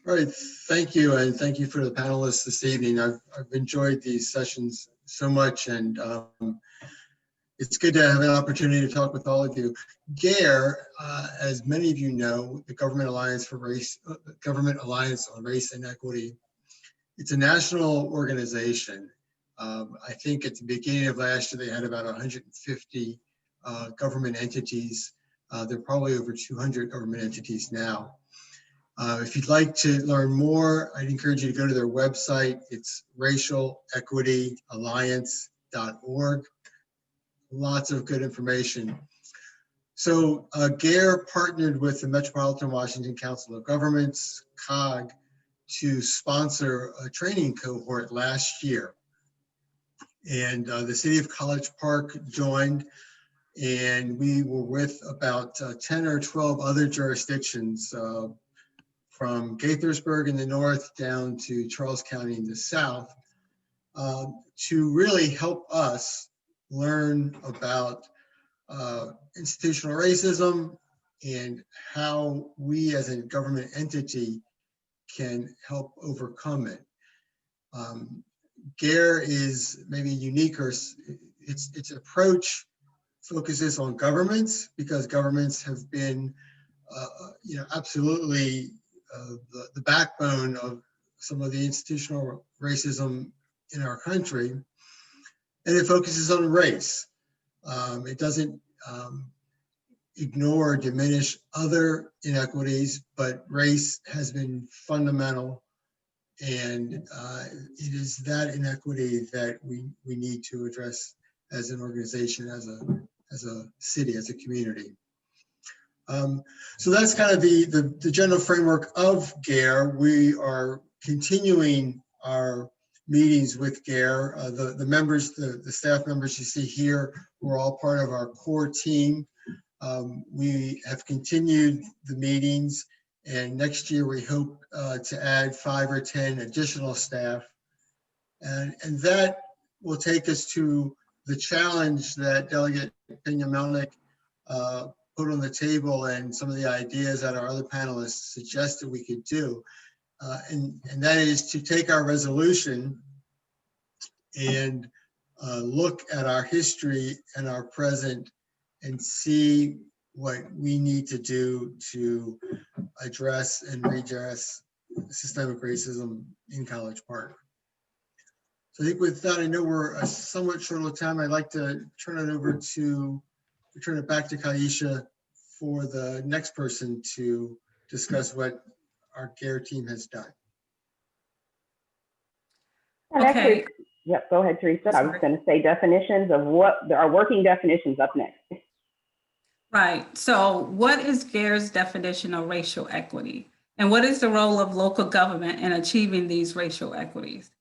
[SPEAKER 11] All right, thank you, and thank you for the panelists this evening. I've enjoyed these sessions so much, and it's good to have an opportunity to talk with all of you. GARE, as many of you know, the Government Alliance on Race and Equity, it's a national organization. I think at the beginning of last year, they had about 150 government entities. There are probably over 200 government entities now. If you'd like to learn more, I'd encourage you to go to their website. It's racialequityalliance.org. Lots of good information. So GARE partnered with the Metropolitan Washington Council of Governments, COG, to sponsor a training cohort last year. And the city of College Park joined, and we were with about 10 or 12 other jurisdictions from Gaithersburg in the north down to Charles County in the south to really help us learn about institutional racism and how we as a government entity can help overcome it. GARE is maybe unique, or its approach focuses on governments, because governments have been absolutely the backbone of some of the institutional racism in our country. And it focuses on race. It doesn't ignore or diminish other inequities, but race has been fundamental. And it is that inequity that we need to address as an organization, as a city, as a community. So that's kind of the general framework of GARE. We are continuing our meetings with GARE. The members, the staff members you see here, were all part of our core team. We have continued the meetings, and next year we hope to add 5 or 10 additional staff. And that will take us to the challenge that Delegate Pena-Melnick put on the table, and some of the ideas that our other panelists suggested we could do. And that is to take our resolution and look at our history and our present and see what we need to do to address and redress systemic racism in College Park. So I think with that, I know we're somewhat short of time. I'd like to turn it back to Kaisha for the next person to discuss what our GARE team has done.
[SPEAKER 8] Okay. Yep, go ahead, Teresa. I was going to say definitions of what our working definitions up next.
[SPEAKER 12] Right. So what is GARE's definition of racial equity? And what is the role of local government in achieving these racial equities?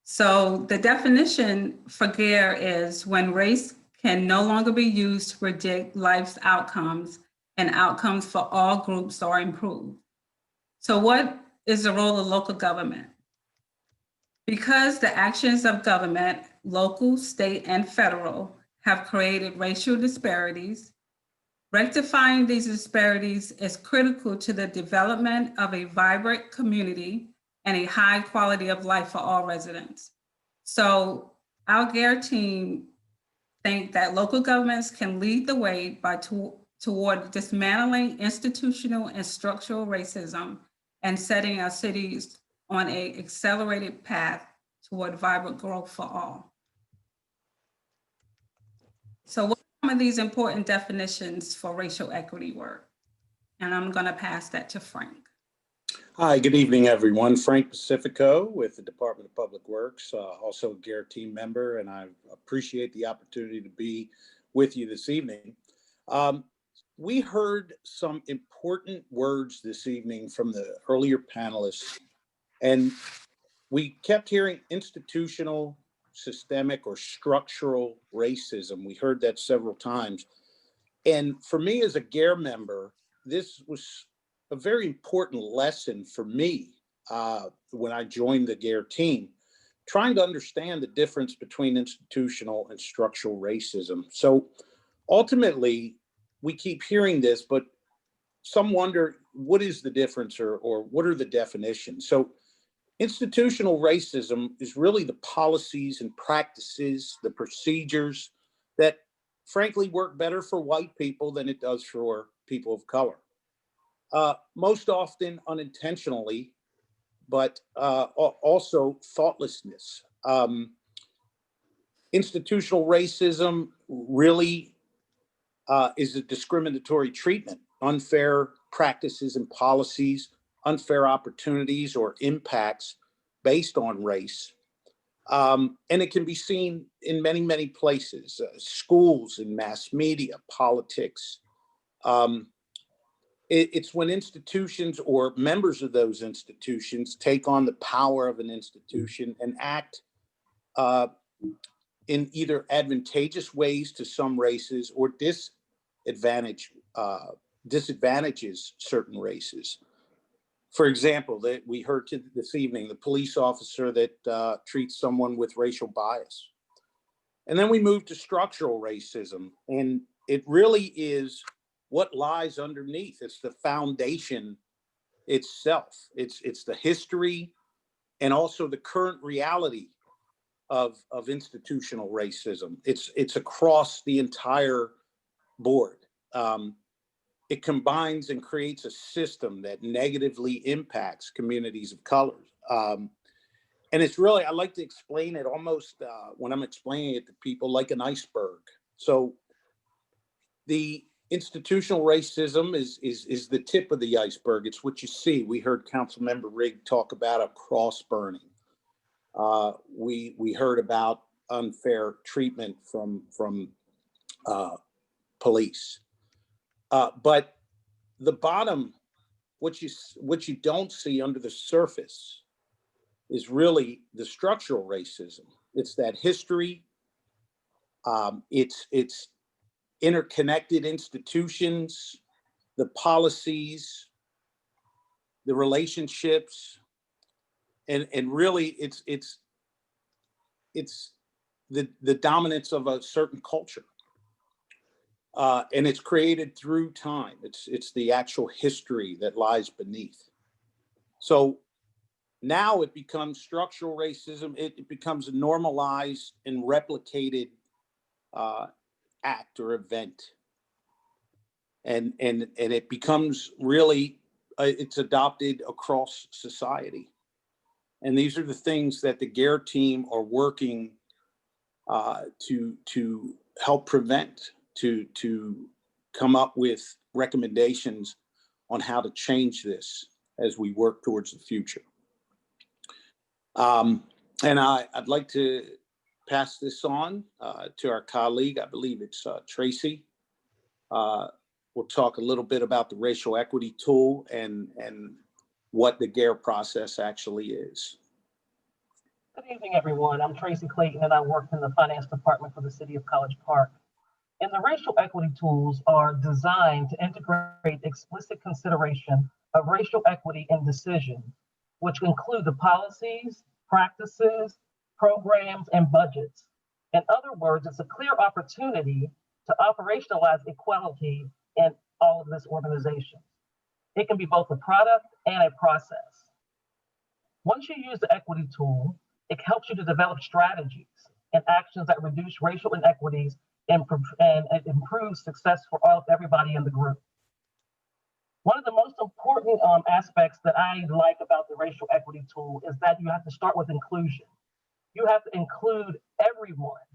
[SPEAKER 12] So the definition for GARE is when race can no longer be used to predict life's outcomes and outcomes for all groups are improved. So what is the role of local government? Because the actions of government, local, state, and federal, have created racial disparities, rectifying these disparities is critical to the development of a vibrant community and a high quality of life for all residents. So our GARE team think that local governments can lead the way toward dismantling institutional and structural racism and setting our cities on an accelerated path toward vibrant growth for all. So what are some of these important definitions for racial equity work? And I'm going to pass that to Frank.
[SPEAKER 13] Hi, good evening, everyone. Frank Pacifico with the Department of Public Works, also a GARE team member, and I appreciate the opportunity to be with you this evening. We heard some important words this evening from the earlier panelists, And we kept hearing institutional, systemic, or structural racism. We heard that several times. And for me as a GARE member, this was a very important lesson for me when I joined the GARE team, trying to understand the difference between institutional and structural racism. So ultimately, we keep hearing this, but some wonder, what is the difference, or what are the definitions? So institutional racism is really the policies and practices, the procedures that frankly work better for white people than it does for people of color. Most often unintentionally, but also thoughtlessness. Institutional racism really is a discriminatory treatment, unfair practices and policies, unfair opportunities or impacts based on race. And it can be seen in many, many places, schools, in mass media, politics. It's when institutions or members of those institutions take on the power of an institution and act in either advantageous ways to some races or disadvantages certain races. For example, that we heard this evening, the police officer that treats someone with racial bias. And then we move to structural racism, and it really is what lies underneath. It's the foundation itself. It's the history and also the current reality of institutional racism. It's across the entire board. It combines and creates a system that negatively impacts communities of color. And it's really, I like to explain it almost when I'm explaining it to people like an iceberg. So the institutional racism is the tip of the iceberg. It's what you see. We heard Councilmember Rigg talk about a cross burning. We heard about unfair treatment from police. But the bottom, what you don't see under the surface is really the structural racism. It's that history. It's interconnected institutions, the policies, the relationships, and really it's the dominance of a certain culture. And it's created through time. It's the actual history that lies beneath. So now it becomes structural racism. It becomes a normalized and replicated act or event. And it becomes really, it's adopted across society. And these are the things that the GARE team are working to help prevent, to come up with recommendations on how to change this as we work towards the future. And I'd like to pass this on to our colleague. I believe it's Tracy. We'll talk a little bit about the racial equity tool and what the GARE process actually is.
[SPEAKER 14] Good evening, everyone. I'm Tracy Clayton, and I work in the finance department for the city of College Park. And the racial equity tools are designed to integrate explicit consideration of racial equity in decisions, which include the policies, practices, programs, and budgets. In other words, it's a clear opportunity to operationalize equality in all of this organization. It can be both a product and a process. Once you use the equity tool, it helps you to develop strategies and actions that reduce racial inequities and improve success for everybody in the group. One of the most important aspects that I like about the racial equity tool is that you have to start with inclusion. You have to include everyone,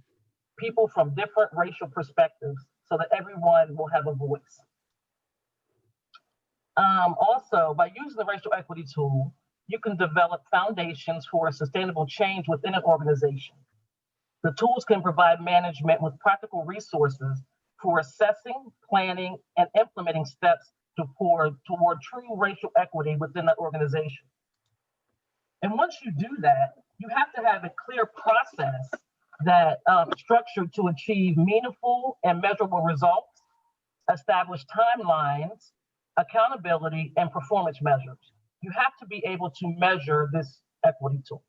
[SPEAKER 14] people from different racial perspectives, so that everyone will have a voice. Also, by using the racial equity tool, you can develop foundations for sustainable change within an organization. The tools can provide management with practical resources for assessing, planning, and implementing steps toward true racial equity within the organization. And once you do that, you have to have a clear process that structured to achieve meaningful and measurable results, establish timelines, accountability, and performance measures. You have to be able to measure this equity tool.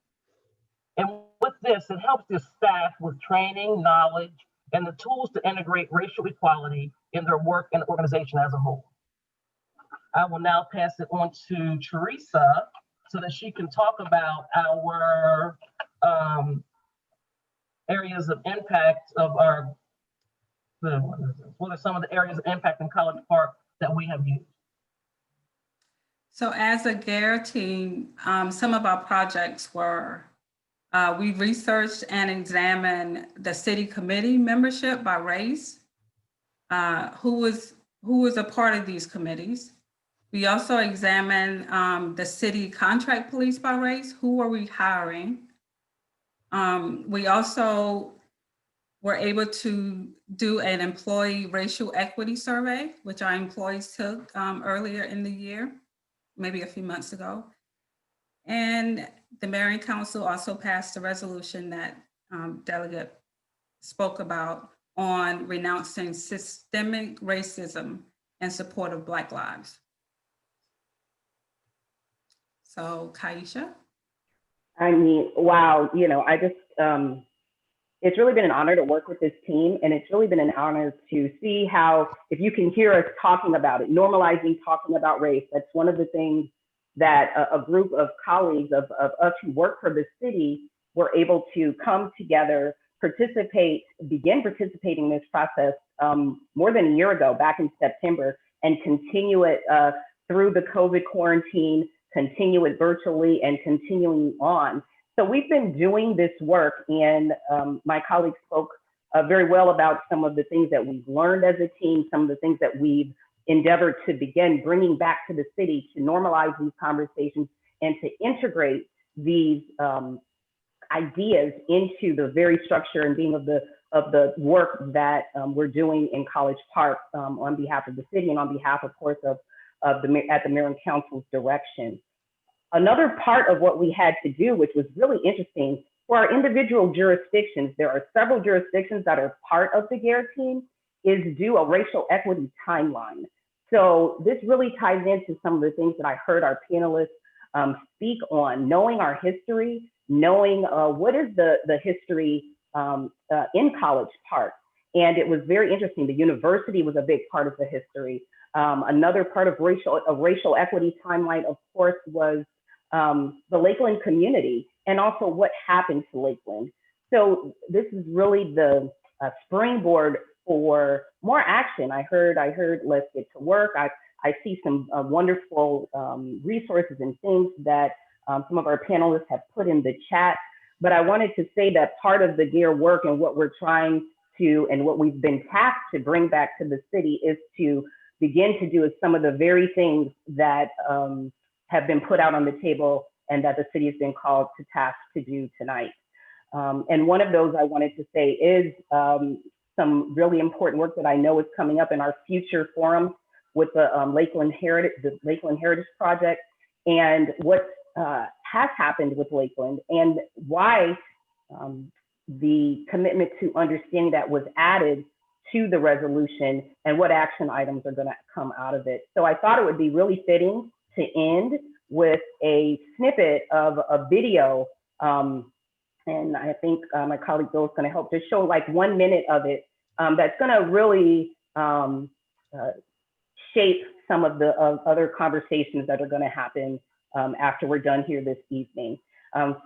[SPEAKER 14] And with this, it helps the staff with training, knowledge, and the tools to integrate racial equality in their work and organization as a whole. I will now pass it on to Teresa so that she can talk about our areas of impact of our, what are some of the areas of impact in College Park that we have used?
[SPEAKER 12] So as a GARE team, some of our projects were, we researched and examined the city committee membership by race, who was a part of these committees. We also examined the city contract police by race, who were we hiring? We also were able to do an employee racial equity survey, which our employees took earlier in the year, maybe a few months ago. And the Mayor and Council also passed a resolution that Delegate spoke about on renouncing systemic racism in support of Black lives. So, Kaisha?
[SPEAKER 8] I mean, wow, you know, I just, it's really been an honor to work with this team, and it's really been an honor to see how, if you can hear us talking about it, normalizing talking about race, that's one of the things that a group of colleagues of us who work for the city were able to come together, begin participating in this process more than a year ago, back in September, and continue it through the COVID quarantine, continue it virtually, and continuing on. So we've been doing this work, and my colleagues spoke very well about some of the things that we've learned as a team, some of the things that we've endeavored to begin bringing back to the city to normalize these conversations and to integrate these ideas into the very structure and being of the work that we're doing in College Park on behalf of the city and on behalf, of course, at the Mayor and Council's direction. Another part of what we had to do, which was really interesting, for our individual jurisdictions, there are several jurisdictions that are part of the GARE team, is do a racial equity timeline. So this really ties into some of the things that I heard our panelists speak on, knowing our history, knowing what is the history in College Park. And it was very interesting. The university was a big part of the history. Another part of racial equity timeline, of course, was the Lakeland community and also what happened to Lakeland. So this is really the springboard for more action. I heard, let's get to work. I see some wonderful resources and things that some of our panelists have put in the chat. But I wanted to say that part of the GARE work and what we're trying to, and what we've been tasked to bring back to the city, is to begin to do some of the very things that have been put out on the table and that the city has been called to task to do tonight. And one of those I wanted to say is some really important work that I know is coming up in our future forums with the Lakeland Heritage Project, and what has happened with Lakeland, and why the commitment to understanding that was added to the resolution, and what action items are going to come out of it. So I thought it would be really fitting to end with a snippet of a video, and I think my colleague Bill is going to help to show like 1 minute of it, that's going to really shape some of the other conversations that are going to happen after we're done here this evening.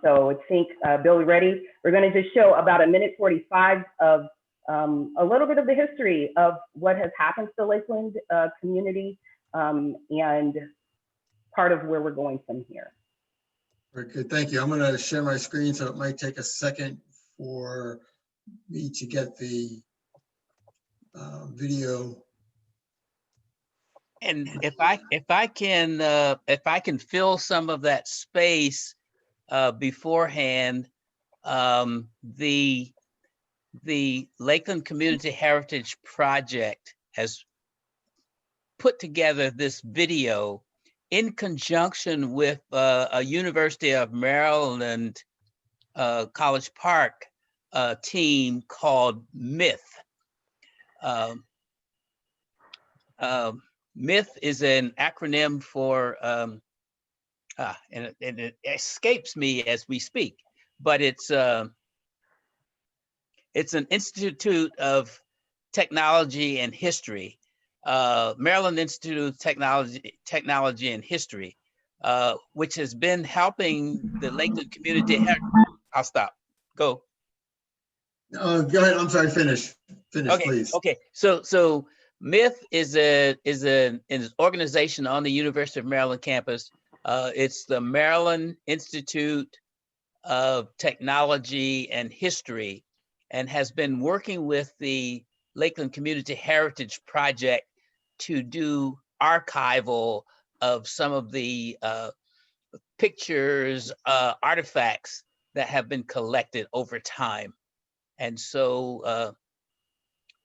[SPEAKER 8] So I think, Bill, you ready? We're going to just show about 1:45 of a little bit of the history of what has happened to the Lakeland community, and part of where we're going from here.
[SPEAKER 11] Very good, thank you. I'm going to share my screen, so it might take a second for me to get the video.
[SPEAKER 3] And if I can fill some of that space beforehand, the Lakeland Community Heritage Project has put together this video in conjunction with a University of Maryland College Park team called MYTH. MYTH is an acronym for, and it escapes me as we speak, but it's an Institute of Technology and History, Maryland Institute of Technology and History, which has been helping the Lakeland community. I'll stop. Go.
[SPEAKER 11] Go ahead. I'm sorry. Finish,
[SPEAKER 3] Okay.
[SPEAKER 11] please.
[SPEAKER 3] Okay. So MYTH is an organization on the University of Maryland campus. It's the Maryland Institute of Technology and History, and has been working with the Lakeland Community Heritage Project to do archival of some of the pictures, artifacts that have been collected over time. And so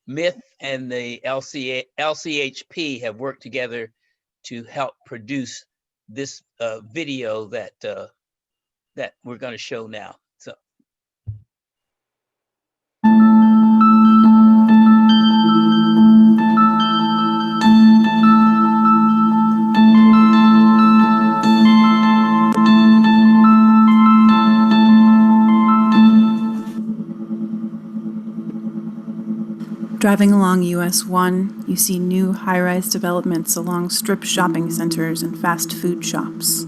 [SPEAKER 3] MYTH and the LCHP have worked together to help produce this video that that we're going to show now. So.
[SPEAKER 15] Driving along US 1, you see new high-rise developments along strip shopping centers and fast food shops.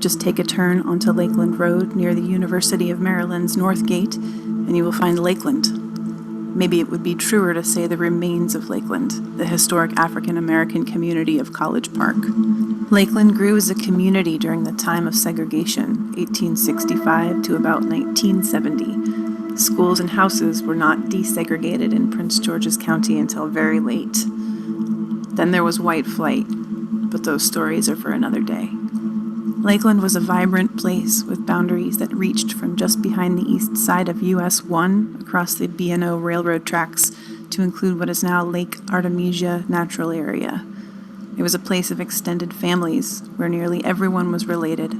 [SPEAKER 15] Just take a turn onto Lakeland Road near the University of Maryland's North Gate, and you will find Lakeland. Maybe it would be truer to say the remains of Lakeland, the historic African-American community of College Park. Lakeland grew as a community during the time of segregation, 1865 to about 1970. Schools and houses were not desegregated in Prince George's County until very late. Then there was white flight, but those stories are for another day. Lakeland was a vibrant place with boundaries that reached from just behind the east side of US 1 across the B&O railroad tracks to include what is now Lake Artemisia Natural Area. It was a place of extended families where nearly everyone was related.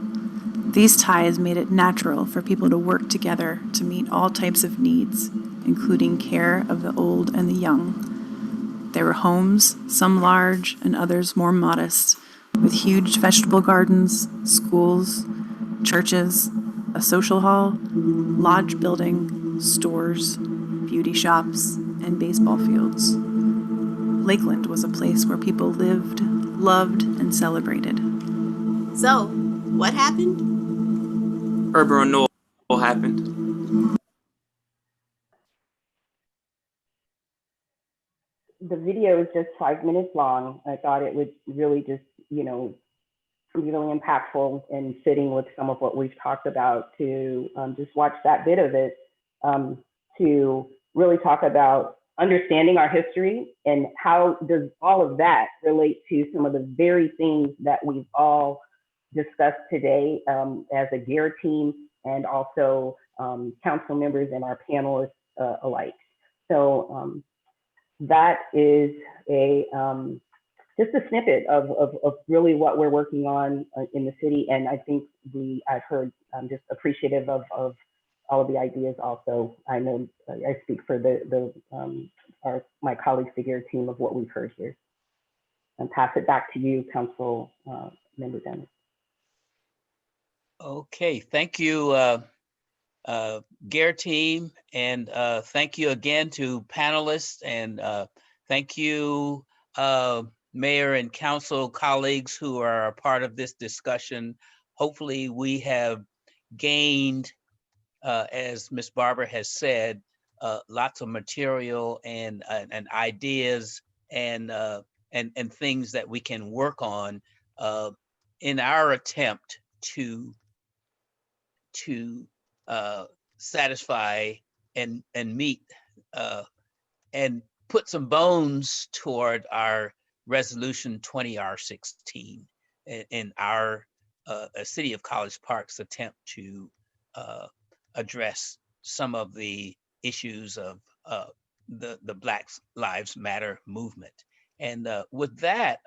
[SPEAKER 15] These ties made it natural for people to work together to meet all types of needs, including care of the old and the young. There were homes, some large and others more modest, with huge vegetable gardens, schools, churches, a social hall, lodge building, stores, beauty shops, and baseball fields. Lakeland was a place where people lived, loved, and celebrated.
[SPEAKER 16] So, what happened? Urban renewal happened.
[SPEAKER 8] The video is just 5 minutes long. I thought it would really just, be really impactful and fitting with some of what we've talked about to just watch that bit of it to really talk about understanding our history and how does all of that relate to some of the very things that we've all discussed today as a GARE team and also council members and our panelists alike. So that is just a snippet of really what we're working on in the city. And I think I've heard just appreciative of all of the ideas also. I know I speak for my colleagues, the GARE team, of what we've heard here. And pass it back to you, Council Member Dennis.
[SPEAKER 3] Okay, thank you, GARE team, and thank you again to panelists, and thank you, Mayor and Council colleagues who are a part of this discussion. Hopefully we have gained, as Ms. Barber has said, lots of material and ideas and things that we can work on in our attempt to satisfy and meet and put some bones toward our resolution 20R16 in our City of College Park's attempt to address some of the issues of the Black Lives Matter movement. And with that,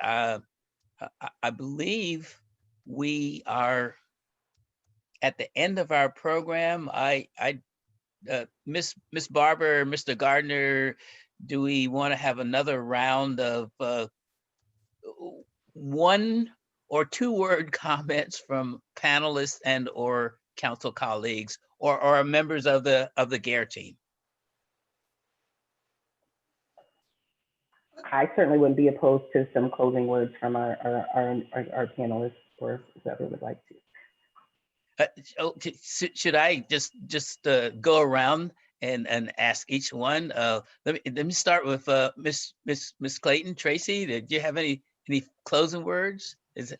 [SPEAKER 3] I believe we are at the end of our program. Miss Barber, Mr. Gardner, do we want to have another round of 1 or 2 word comments from panelists and or council colleagues or members of the GARE team?
[SPEAKER 8] I certainly wouldn't be opposed to some closing words from our panelists, or whoever would like to.
[SPEAKER 3] Should I just go around and ask each one? Let me start with Miss Clayton. Tracy, did you have any closing words? Is it?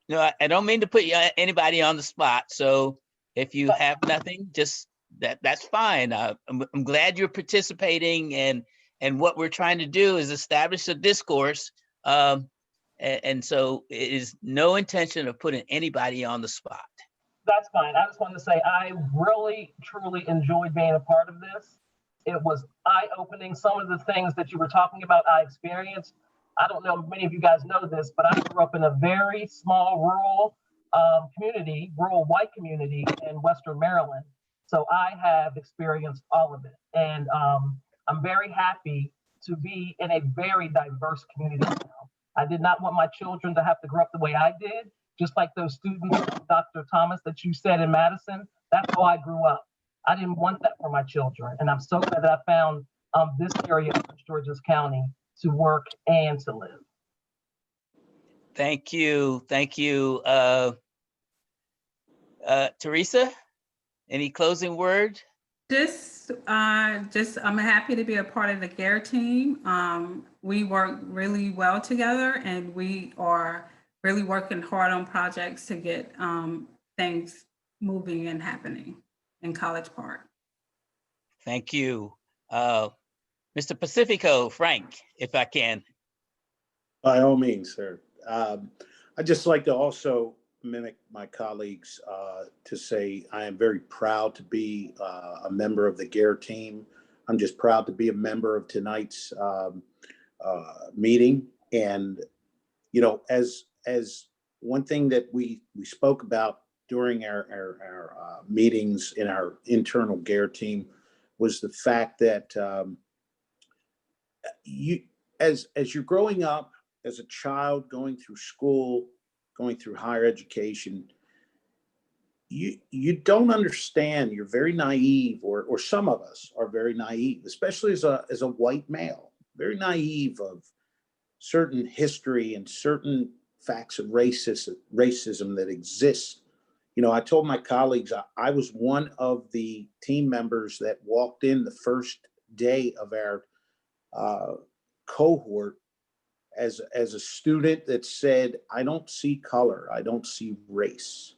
[SPEAKER 3] No, I don't mean to put anybody on the spot. So if you have nothing, just that's fine. I'm glad you're participating, and what we're trying to do is establish a discourse. And so it is no intention of putting anybody on the spot.
[SPEAKER 14] That's fine. I just wanted to say I really, truly enjoyed being a part of this. It was eye-opening. Some of the things that you were talking about, I experienced. I don't know if many of you guys know this, but I grew up in a very small rural community, rural white community in Western Maryland. So I have experienced all of it. And I'm very happy to be in a very diverse community now. I did not want my children to have to grow up the way I did, just like those students, Dr. Thomas, that you said in Madison. That's how I grew up. I didn't want that for my children. And I'm so glad that I found this area of Prince George's County to work and to live.
[SPEAKER 3] Thank you. Thank you. Teresa, any closing word?
[SPEAKER 12] I'm happy to be a part of the GARE team. We work really well together, and we are really working hard on projects to get things moving and happening in College Park.
[SPEAKER 3] Thank you. Mr. Pacifico, Frank, if I can.
[SPEAKER 13] By all means, sir. I'd just like to also mimic my colleagues to say I am very proud to be a member of the GARE team. I'm just proud to be a member of tonight's meeting. And, you know, as one thing that we spoke about during our meetings in our internal GARE team was the fact that as you're growing up as a child, going through school, going through higher education, you don't understand. You're very naive, or some of us are very naive, especially as a white male, very naive of certain history and certain facts of racism that exist. You know, I told my colleagues I was one of the team members that walked in the first day of our cohort as a student that said, I don't see color, I don't see race.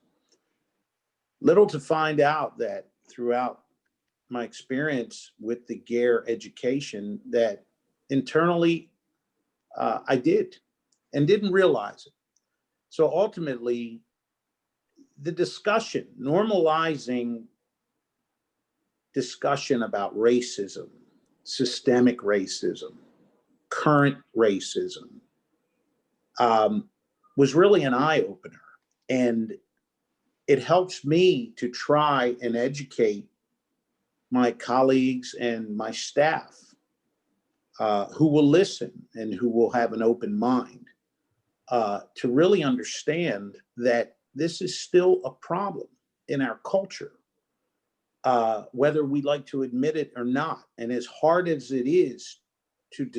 [SPEAKER 13] Little to find out that throughout my experience with the GARE education that internally I did and didn't realize it. So ultimately, the discussion, normalizing discussion about racism, systemic racism, current racism, was really an eye-opener. And it helps me to try and educate my colleagues and my staff who will listen and who will have an open mind to really understand that this is still a problem in our culture, whether we like to admit it or not. And as hard as it is to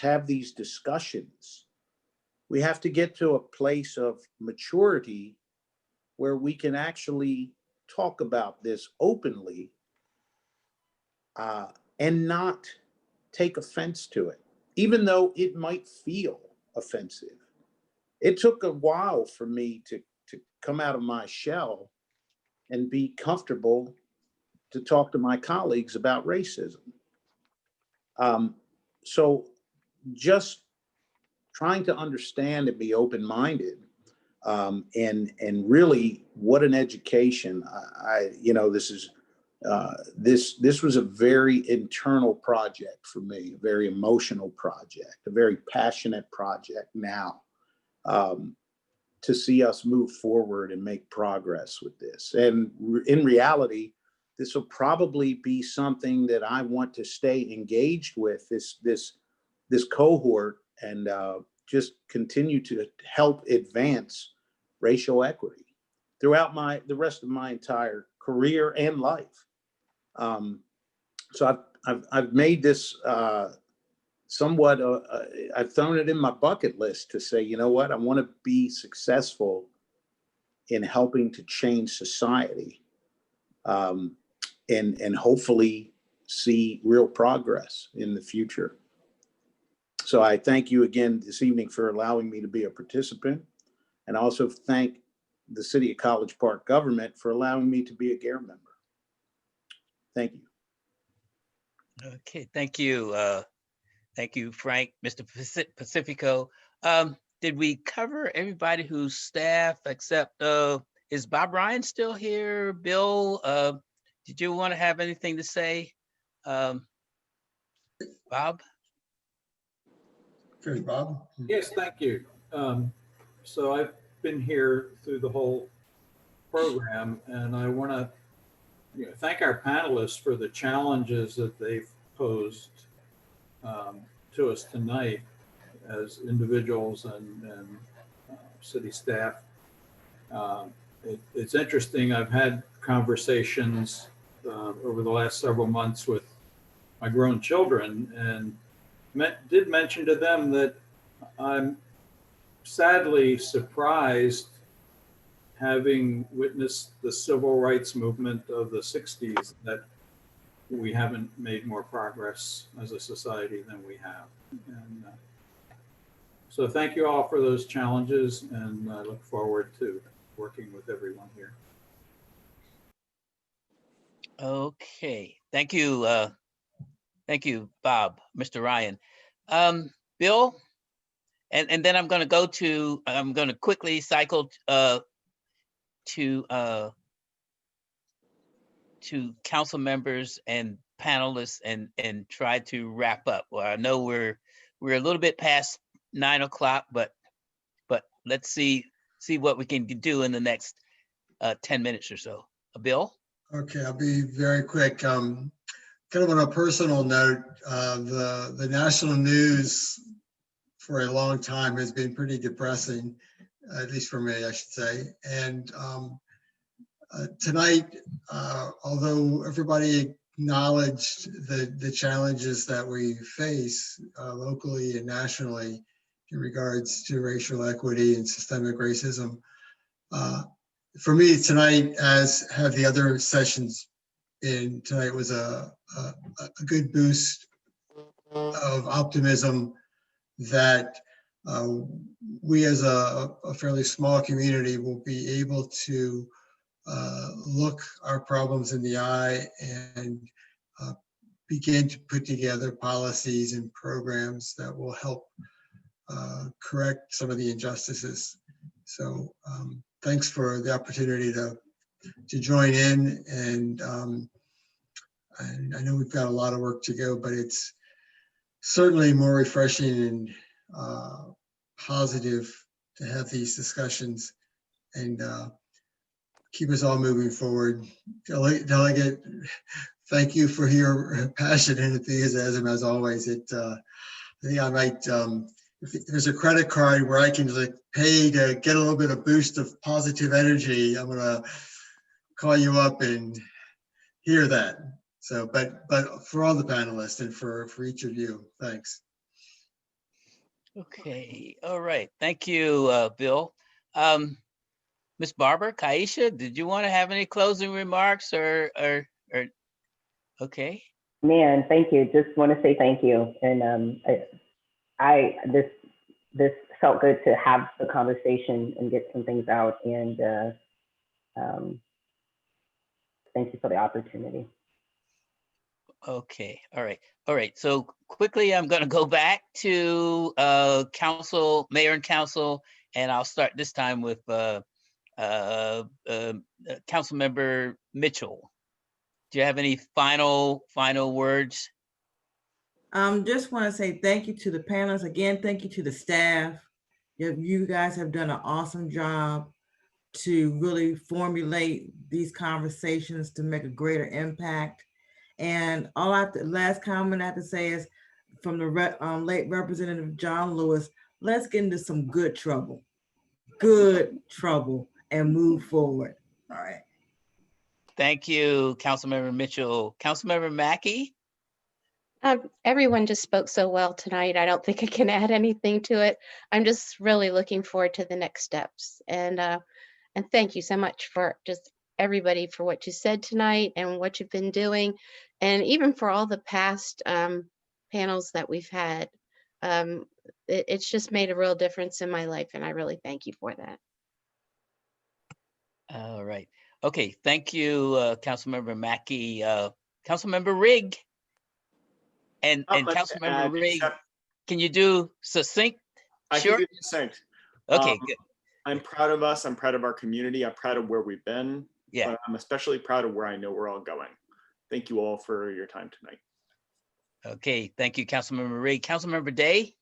[SPEAKER 13] have these discussions, we have to get to a place of maturity where we can actually talk about this openly and not take offense to it, even though it might feel offensive. It took a while for me to come out of my shell and be comfortable to talk to my colleagues about racism. So just trying to understand and be open-minded, and really what an education. You know, this is This was a very internal project for me, a very emotional project, a very passionate project now, to see us move forward and make progress with this. And in reality, this will probably be something that I want to stay engaged with, this cohort, and just continue to help advance racial equity throughout the rest of my entire career and life. So I've made this somewhat, I've thrown it in my bucket list to say, you know what, I want to be successful in helping to change society, and hopefully see real progress in the future. So I thank you again this evening for allowing me to be a participant, and also thank the City of College Park government for allowing me to be a GARE member. Thank you.
[SPEAKER 3] Okay, thank you. Thank you, Frank, Mr. Pacifico. Did we cover everybody who's staff except, is Bob Ryan still here? Bill, did you want to have anything to say? Bob?
[SPEAKER 11] Here's Bob.
[SPEAKER 17] Yes, thank you. So I've been here through the whole program, and I want to thank our panelists for the challenges that they've posed to us tonight as individuals and city staff. It's interesting. I've had conversations over the last several months with my grown children, and did mention to them that I'm sadly surprised, having witnessed the civil rights movement of the 60s, that we haven't made more progress as a society than we have. And so thank you all for those challenges, and I look forward to working with everyone here.
[SPEAKER 3] Okay, thank you. Thank you, Bob, Mr. Ryan. Bill, and then I'm going to quickly cycle to council members and panelists and try to wrap up. Well, I know we're a little bit past 9 o'clock, but let's see what we can do in the next 10 minutes or so. Bill?
[SPEAKER 11] Okay, I'll be very quick. Kind of on a personal note, the national news for a long time has been pretty depressing, at least for me, I should say. And tonight, although everybody acknowledged the challenges that we face locally and nationally in regards to racial equity and systemic racism, for me tonight, as have the other sessions tonight, was a good boost of optimism that we as a fairly small community will be able to look our problems in the eye and begin to put together policies and programs that will help correct some of the injustices. So thanks for the opportunity to join in, and I know we've got a lot of work to go, but it's certainly more refreshing and positive to have these discussions and keep us all moving forward. Delegate, thank you for your passion and enthusiasm as always. I think I might, if there's a credit card where I can like pay to get a little bit of boost of positive energy, I'm gonna call you up and hear that. So, but for all the panelists and for each of you, thanks.
[SPEAKER 3] Okay, all right. Thank you, Bill. Ms. Barber, Kaisha, did you want to have any closing remarks or okay?
[SPEAKER 8] Man, thank you. Just want to say thank you. And this felt good to have the conversation and get some things out. And thank you for the opportunity.
[SPEAKER 3] Okay, all right. So quickly, I'm going to go back to council, mayor and council, and I'll start this time with Councilmember Mitchell. do you have any final words?
[SPEAKER 7] Just want to say thank you to the panelists. Again, thank you to the staff. You guys have done an awesome job to really formulate these conversations to make a greater impact. And last comment I have to say is from the late Representative John Lewis, let's get into some good trouble and move forward. All right.
[SPEAKER 3] Thank you, Councilmember Mitchell. Councilmember Mackey?
[SPEAKER 10] Everyone just spoke so well tonight. I don't think I can add anything to it. I'm just really looking forward to the next steps. And thank you so much for just everybody for what you said tonight and what you've been doing. And even for all the past panels that we've had. It's just made a real difference in my life. And I really thank you for that.
[SPEAKER 3] All right. Okay. Thank you, Councilmember Mackey. Councilmember Rigg. And Councilmember Rigg, can you do succinct?
[SPEAKER 4] I can do succinct.
[SPEAKER 3] Okay, good.
[SPEAKER 4] I'm proud of us. I'm proud of our community. I'm proud of where we've been.
[SPEAKER 3] Yeah.
[SPEAKER 4] But I'm especially proud of where I know we're all going. Thank you all for your time tonight.
[SPEAKER 3] Okay, thank you, Councilmember Rigg. Councilmember Day?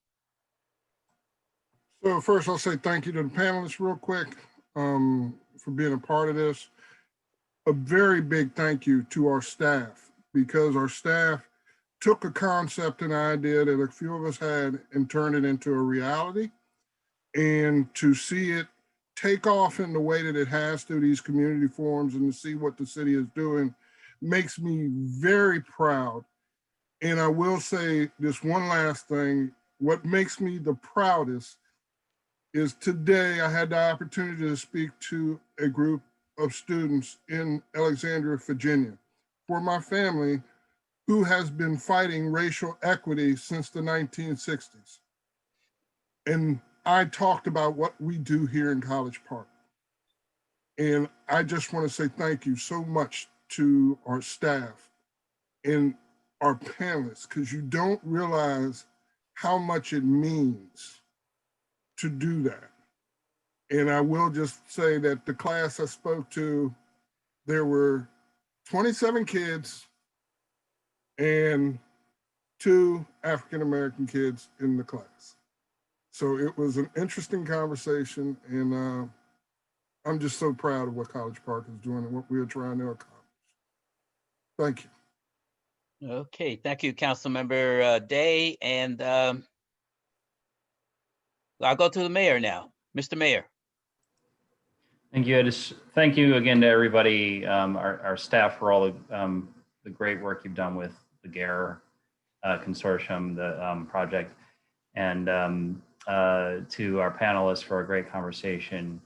[SPEAKER 9] So first I'll say thank you to the panelists real quick for being a part of this. A very big thank you to our staff, because our staff took a concept and idea that a few of us had and turned it into a reality. And to see it take off in the way that it has through these community forums and to see what the city is doing makes me very proud. And I will say this one last thing, what makes me the proudest is today I had the opportunity to speak to a group of students in Alexandria, Virginia, for my family, who has been fighting racial equity since the 1960s. And I talked about what we do here in College Park. And I just want to say thank you so much to our staff and our panelists, because you don't realize how much it means to do that. And I will just say that the class I spoke to, there were 27 kids and 2 African-American kids in the class. So it was an interesting conversation, and I'm just so proud of what College Park is doing and what we are trying to accomplish. Thank you.
[SPEAKER 3] Okay, thank you, Councilmember Day. And I'll go to the mayor now. Mr. Mayor.
[SPEAKER 1] Thank you. Thank you again to everybody, our staff, for all the great work you've done with the GARE consortium, the project, and to our panelists for a great conversation.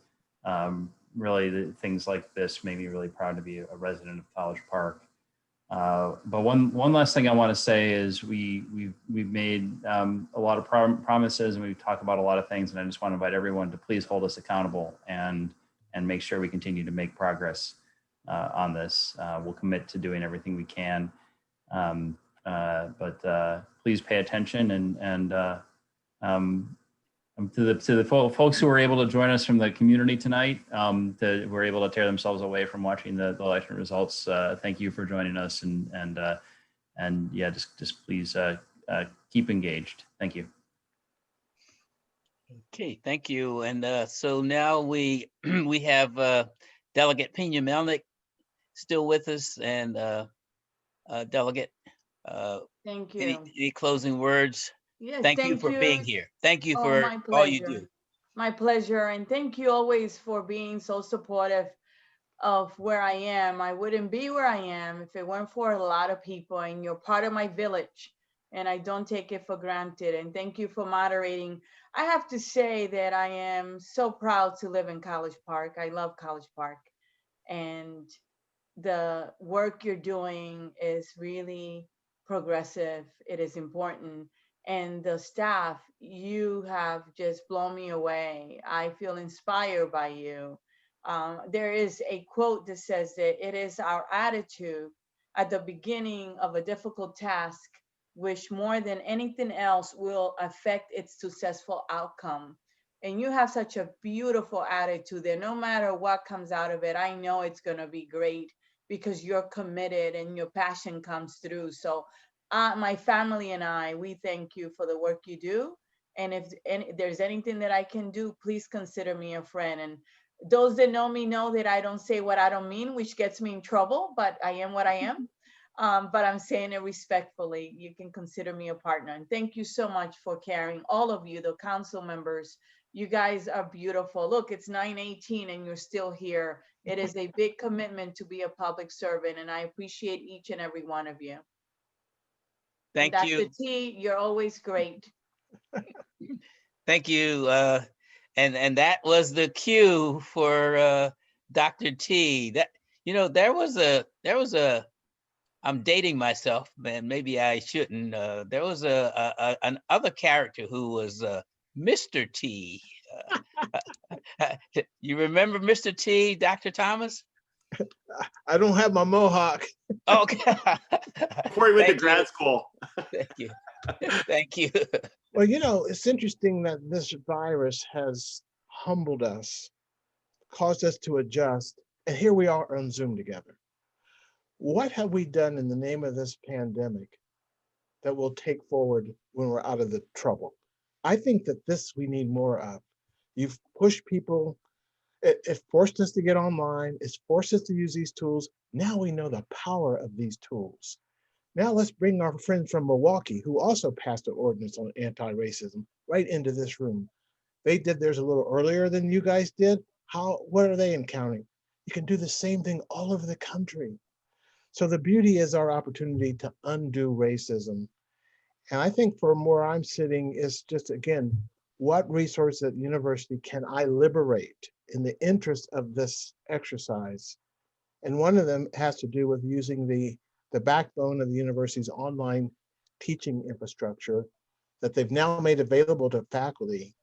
[SPEAKER 1] Really, things like this made me really proud to be a resident of College Park. But one last thing I want to say is we've made a lot of promises, and we've talked about a lot of things, and I just want to invite everyone to please hold us accountable and make sure we continue to make progress on this. We'll commit to doing everything we can, but please pay attention and to the folks who were able to join us from the community tonight, that were able to tear themselves away from watching the election results. Thank you for joining us, and yeah, just please keep engaged. Thank you.
[SPEAKER 3] Okay, thank you. And so now we have Delegate Pena Melnick still with us, and Delegate.
[SPEAKER 5] Thank you.
[SPEAKER 3] Any closing words?
[SPEAKER 5] Yes,
[SPEAKER 3] thank you for being here. Thank you for
[SPEAKER 5] my
[SPEAKER 3] all you
[SPEAKER 5] pleasure.
[SPEAKER 3] do.
[SPEAKER 5] My pleasure, and thank you always for being so supportive of where I am. I wouldn't be where I am if it weren't for a lot of people, and you're part of my village, and I don't take it for granted. And thank you for moderating. I have to say that I am so proud to live in College Park. I love College Park, and the work you're doing is really progressive. It is important. And the staff, you have just blown me away. I feel inspired by you. There is a quote that says that it is our attitude at the beginning of a difficult task, which more than anything else will affect its successful outcome. And you have such a beautiful attitude that no matter what comes out of it, I know it's going to be great. because you're committed and your passion comes through. So my family and I, we thank you for the work you do. And if there's anything that I can do, please consider me a friend. And those that know me know that I don't say what I don't mean, which gets me in trouble, but I am what I am. But I'm saying it respectfully. You can consider me a partner. And thank you so much for caring, all of you, the council members. You guys are beautiful. Look, it's 9:18 and you're still here. It is a big commitment to be a public servant, and I appreciate each and every one of you.
[SPEAKER 3] Thank
[SPEAKER 5] and
[SPEAKER 3] you.
[SPEAKER 5] Dr. T, you're always great.
[SPEAKER 3] Thank you. And that was the cue for Dr. T. That, you know, there was a, I'm dating myself, man, maybe I shouldn't. There was an other character who was Mr. T. You remember Mr. T, Dr. Thomas?
[SPEAKER 2] I don't have my mohawk.
[SPEAKER 3] Okay.
[SPEAKER 4] Before he went to grad school.
[SPEAKER 3] Thank you. Thank you.
[SPEAKER 2] Well, you know, it's interesting that this virus has humbled us, caused us to adjust, and here we are on Zoom together. What have we done in the name of this pandemic that we'll take forward when we're out of the trouble? I think that this we need more of. You've pushed people, it forced us to get online, it's forced us to use these tools. Now we know the power of these tools. Now let's bring our friends from Milwaukee, who also passed an ordinance on anti-racism, right into this room. They did theirs a little earlier than you guys did. What are they encountering? You can do the same thing all over the country. So the beauty is our opportunity to undo racism. And I think from where I'm sitting is just, again, what resources at the university can I liberate in the interest of this exercise? And one of them has to do with using the backbone of the university's online teaching infrastructure that they've now made available to faculty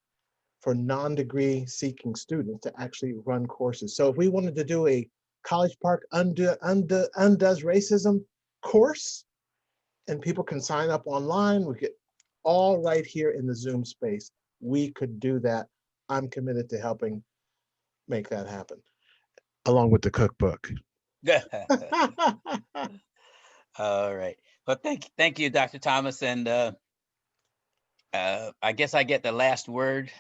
[SPEAKER 2] for non-degree seeking students to actually run courses. So if we wanted to do a College Park Undoes Racism course, and people can sign up online, we get all right here in the Zoom space. We could do that. I'm committed to helping make that happen, along with the cookbook.
[SPEAKER 3] All right. Well, thank you, Dr. Thomas. And I guess I get the last word.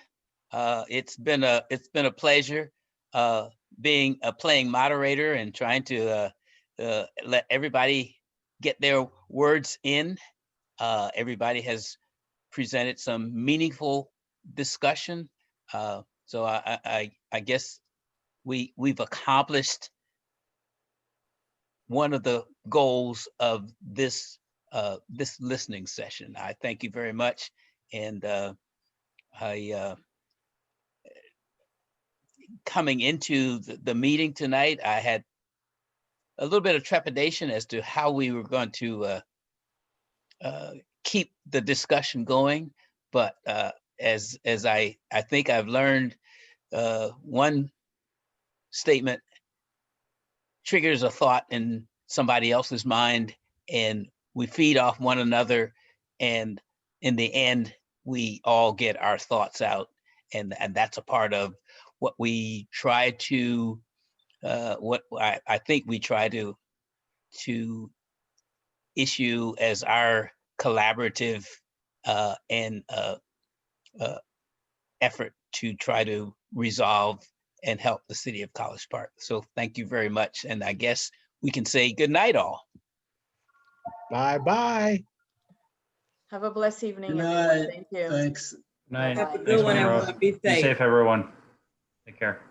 [SPEAKER 3] It's been a pleasure being a playing moderator and trying to let everybody get their words in. Everybody has presented some meaningful discussion. So I guess we've accomplished one of the goals of this listening session. I thank you very much. And coming into the meeting tonight, I had a little bit of trepidation as to how we were going to keep the discussion going. But as I think I've learned, one statement triggers a thought in somebody else's mind, and we feed off one another, and in the end we all get our thoughts out, and that's a part of what we try to what I think we try to issue as our collaborative and effort to try to resolve and help the city of College Park. So thank you very much. And I guess we can say good night all.
[SPEAKER 2] Bye-bye.
[SPEAKER 5] Have a blessed evening,
[SPEAKER 11] Good
[SPEAKER 5] everyone.
[SPEAKER 11] night.
[SPEAKER 5] Thank you.
[SPEAKER 11] Thanks.
[SPEAKER 1] Good night.
[SPEAKER 7] Have a
[SPEAKER 1] Thanks,
[SPEAKER 7] good one,
[SPEAKER 1] Monroe.
[SPEAKER 7] everyone. Be
[SPEAKER 1] Be
[SPEAKER 7] safe.
[SPEAKER 1] safe, everyone. Take care.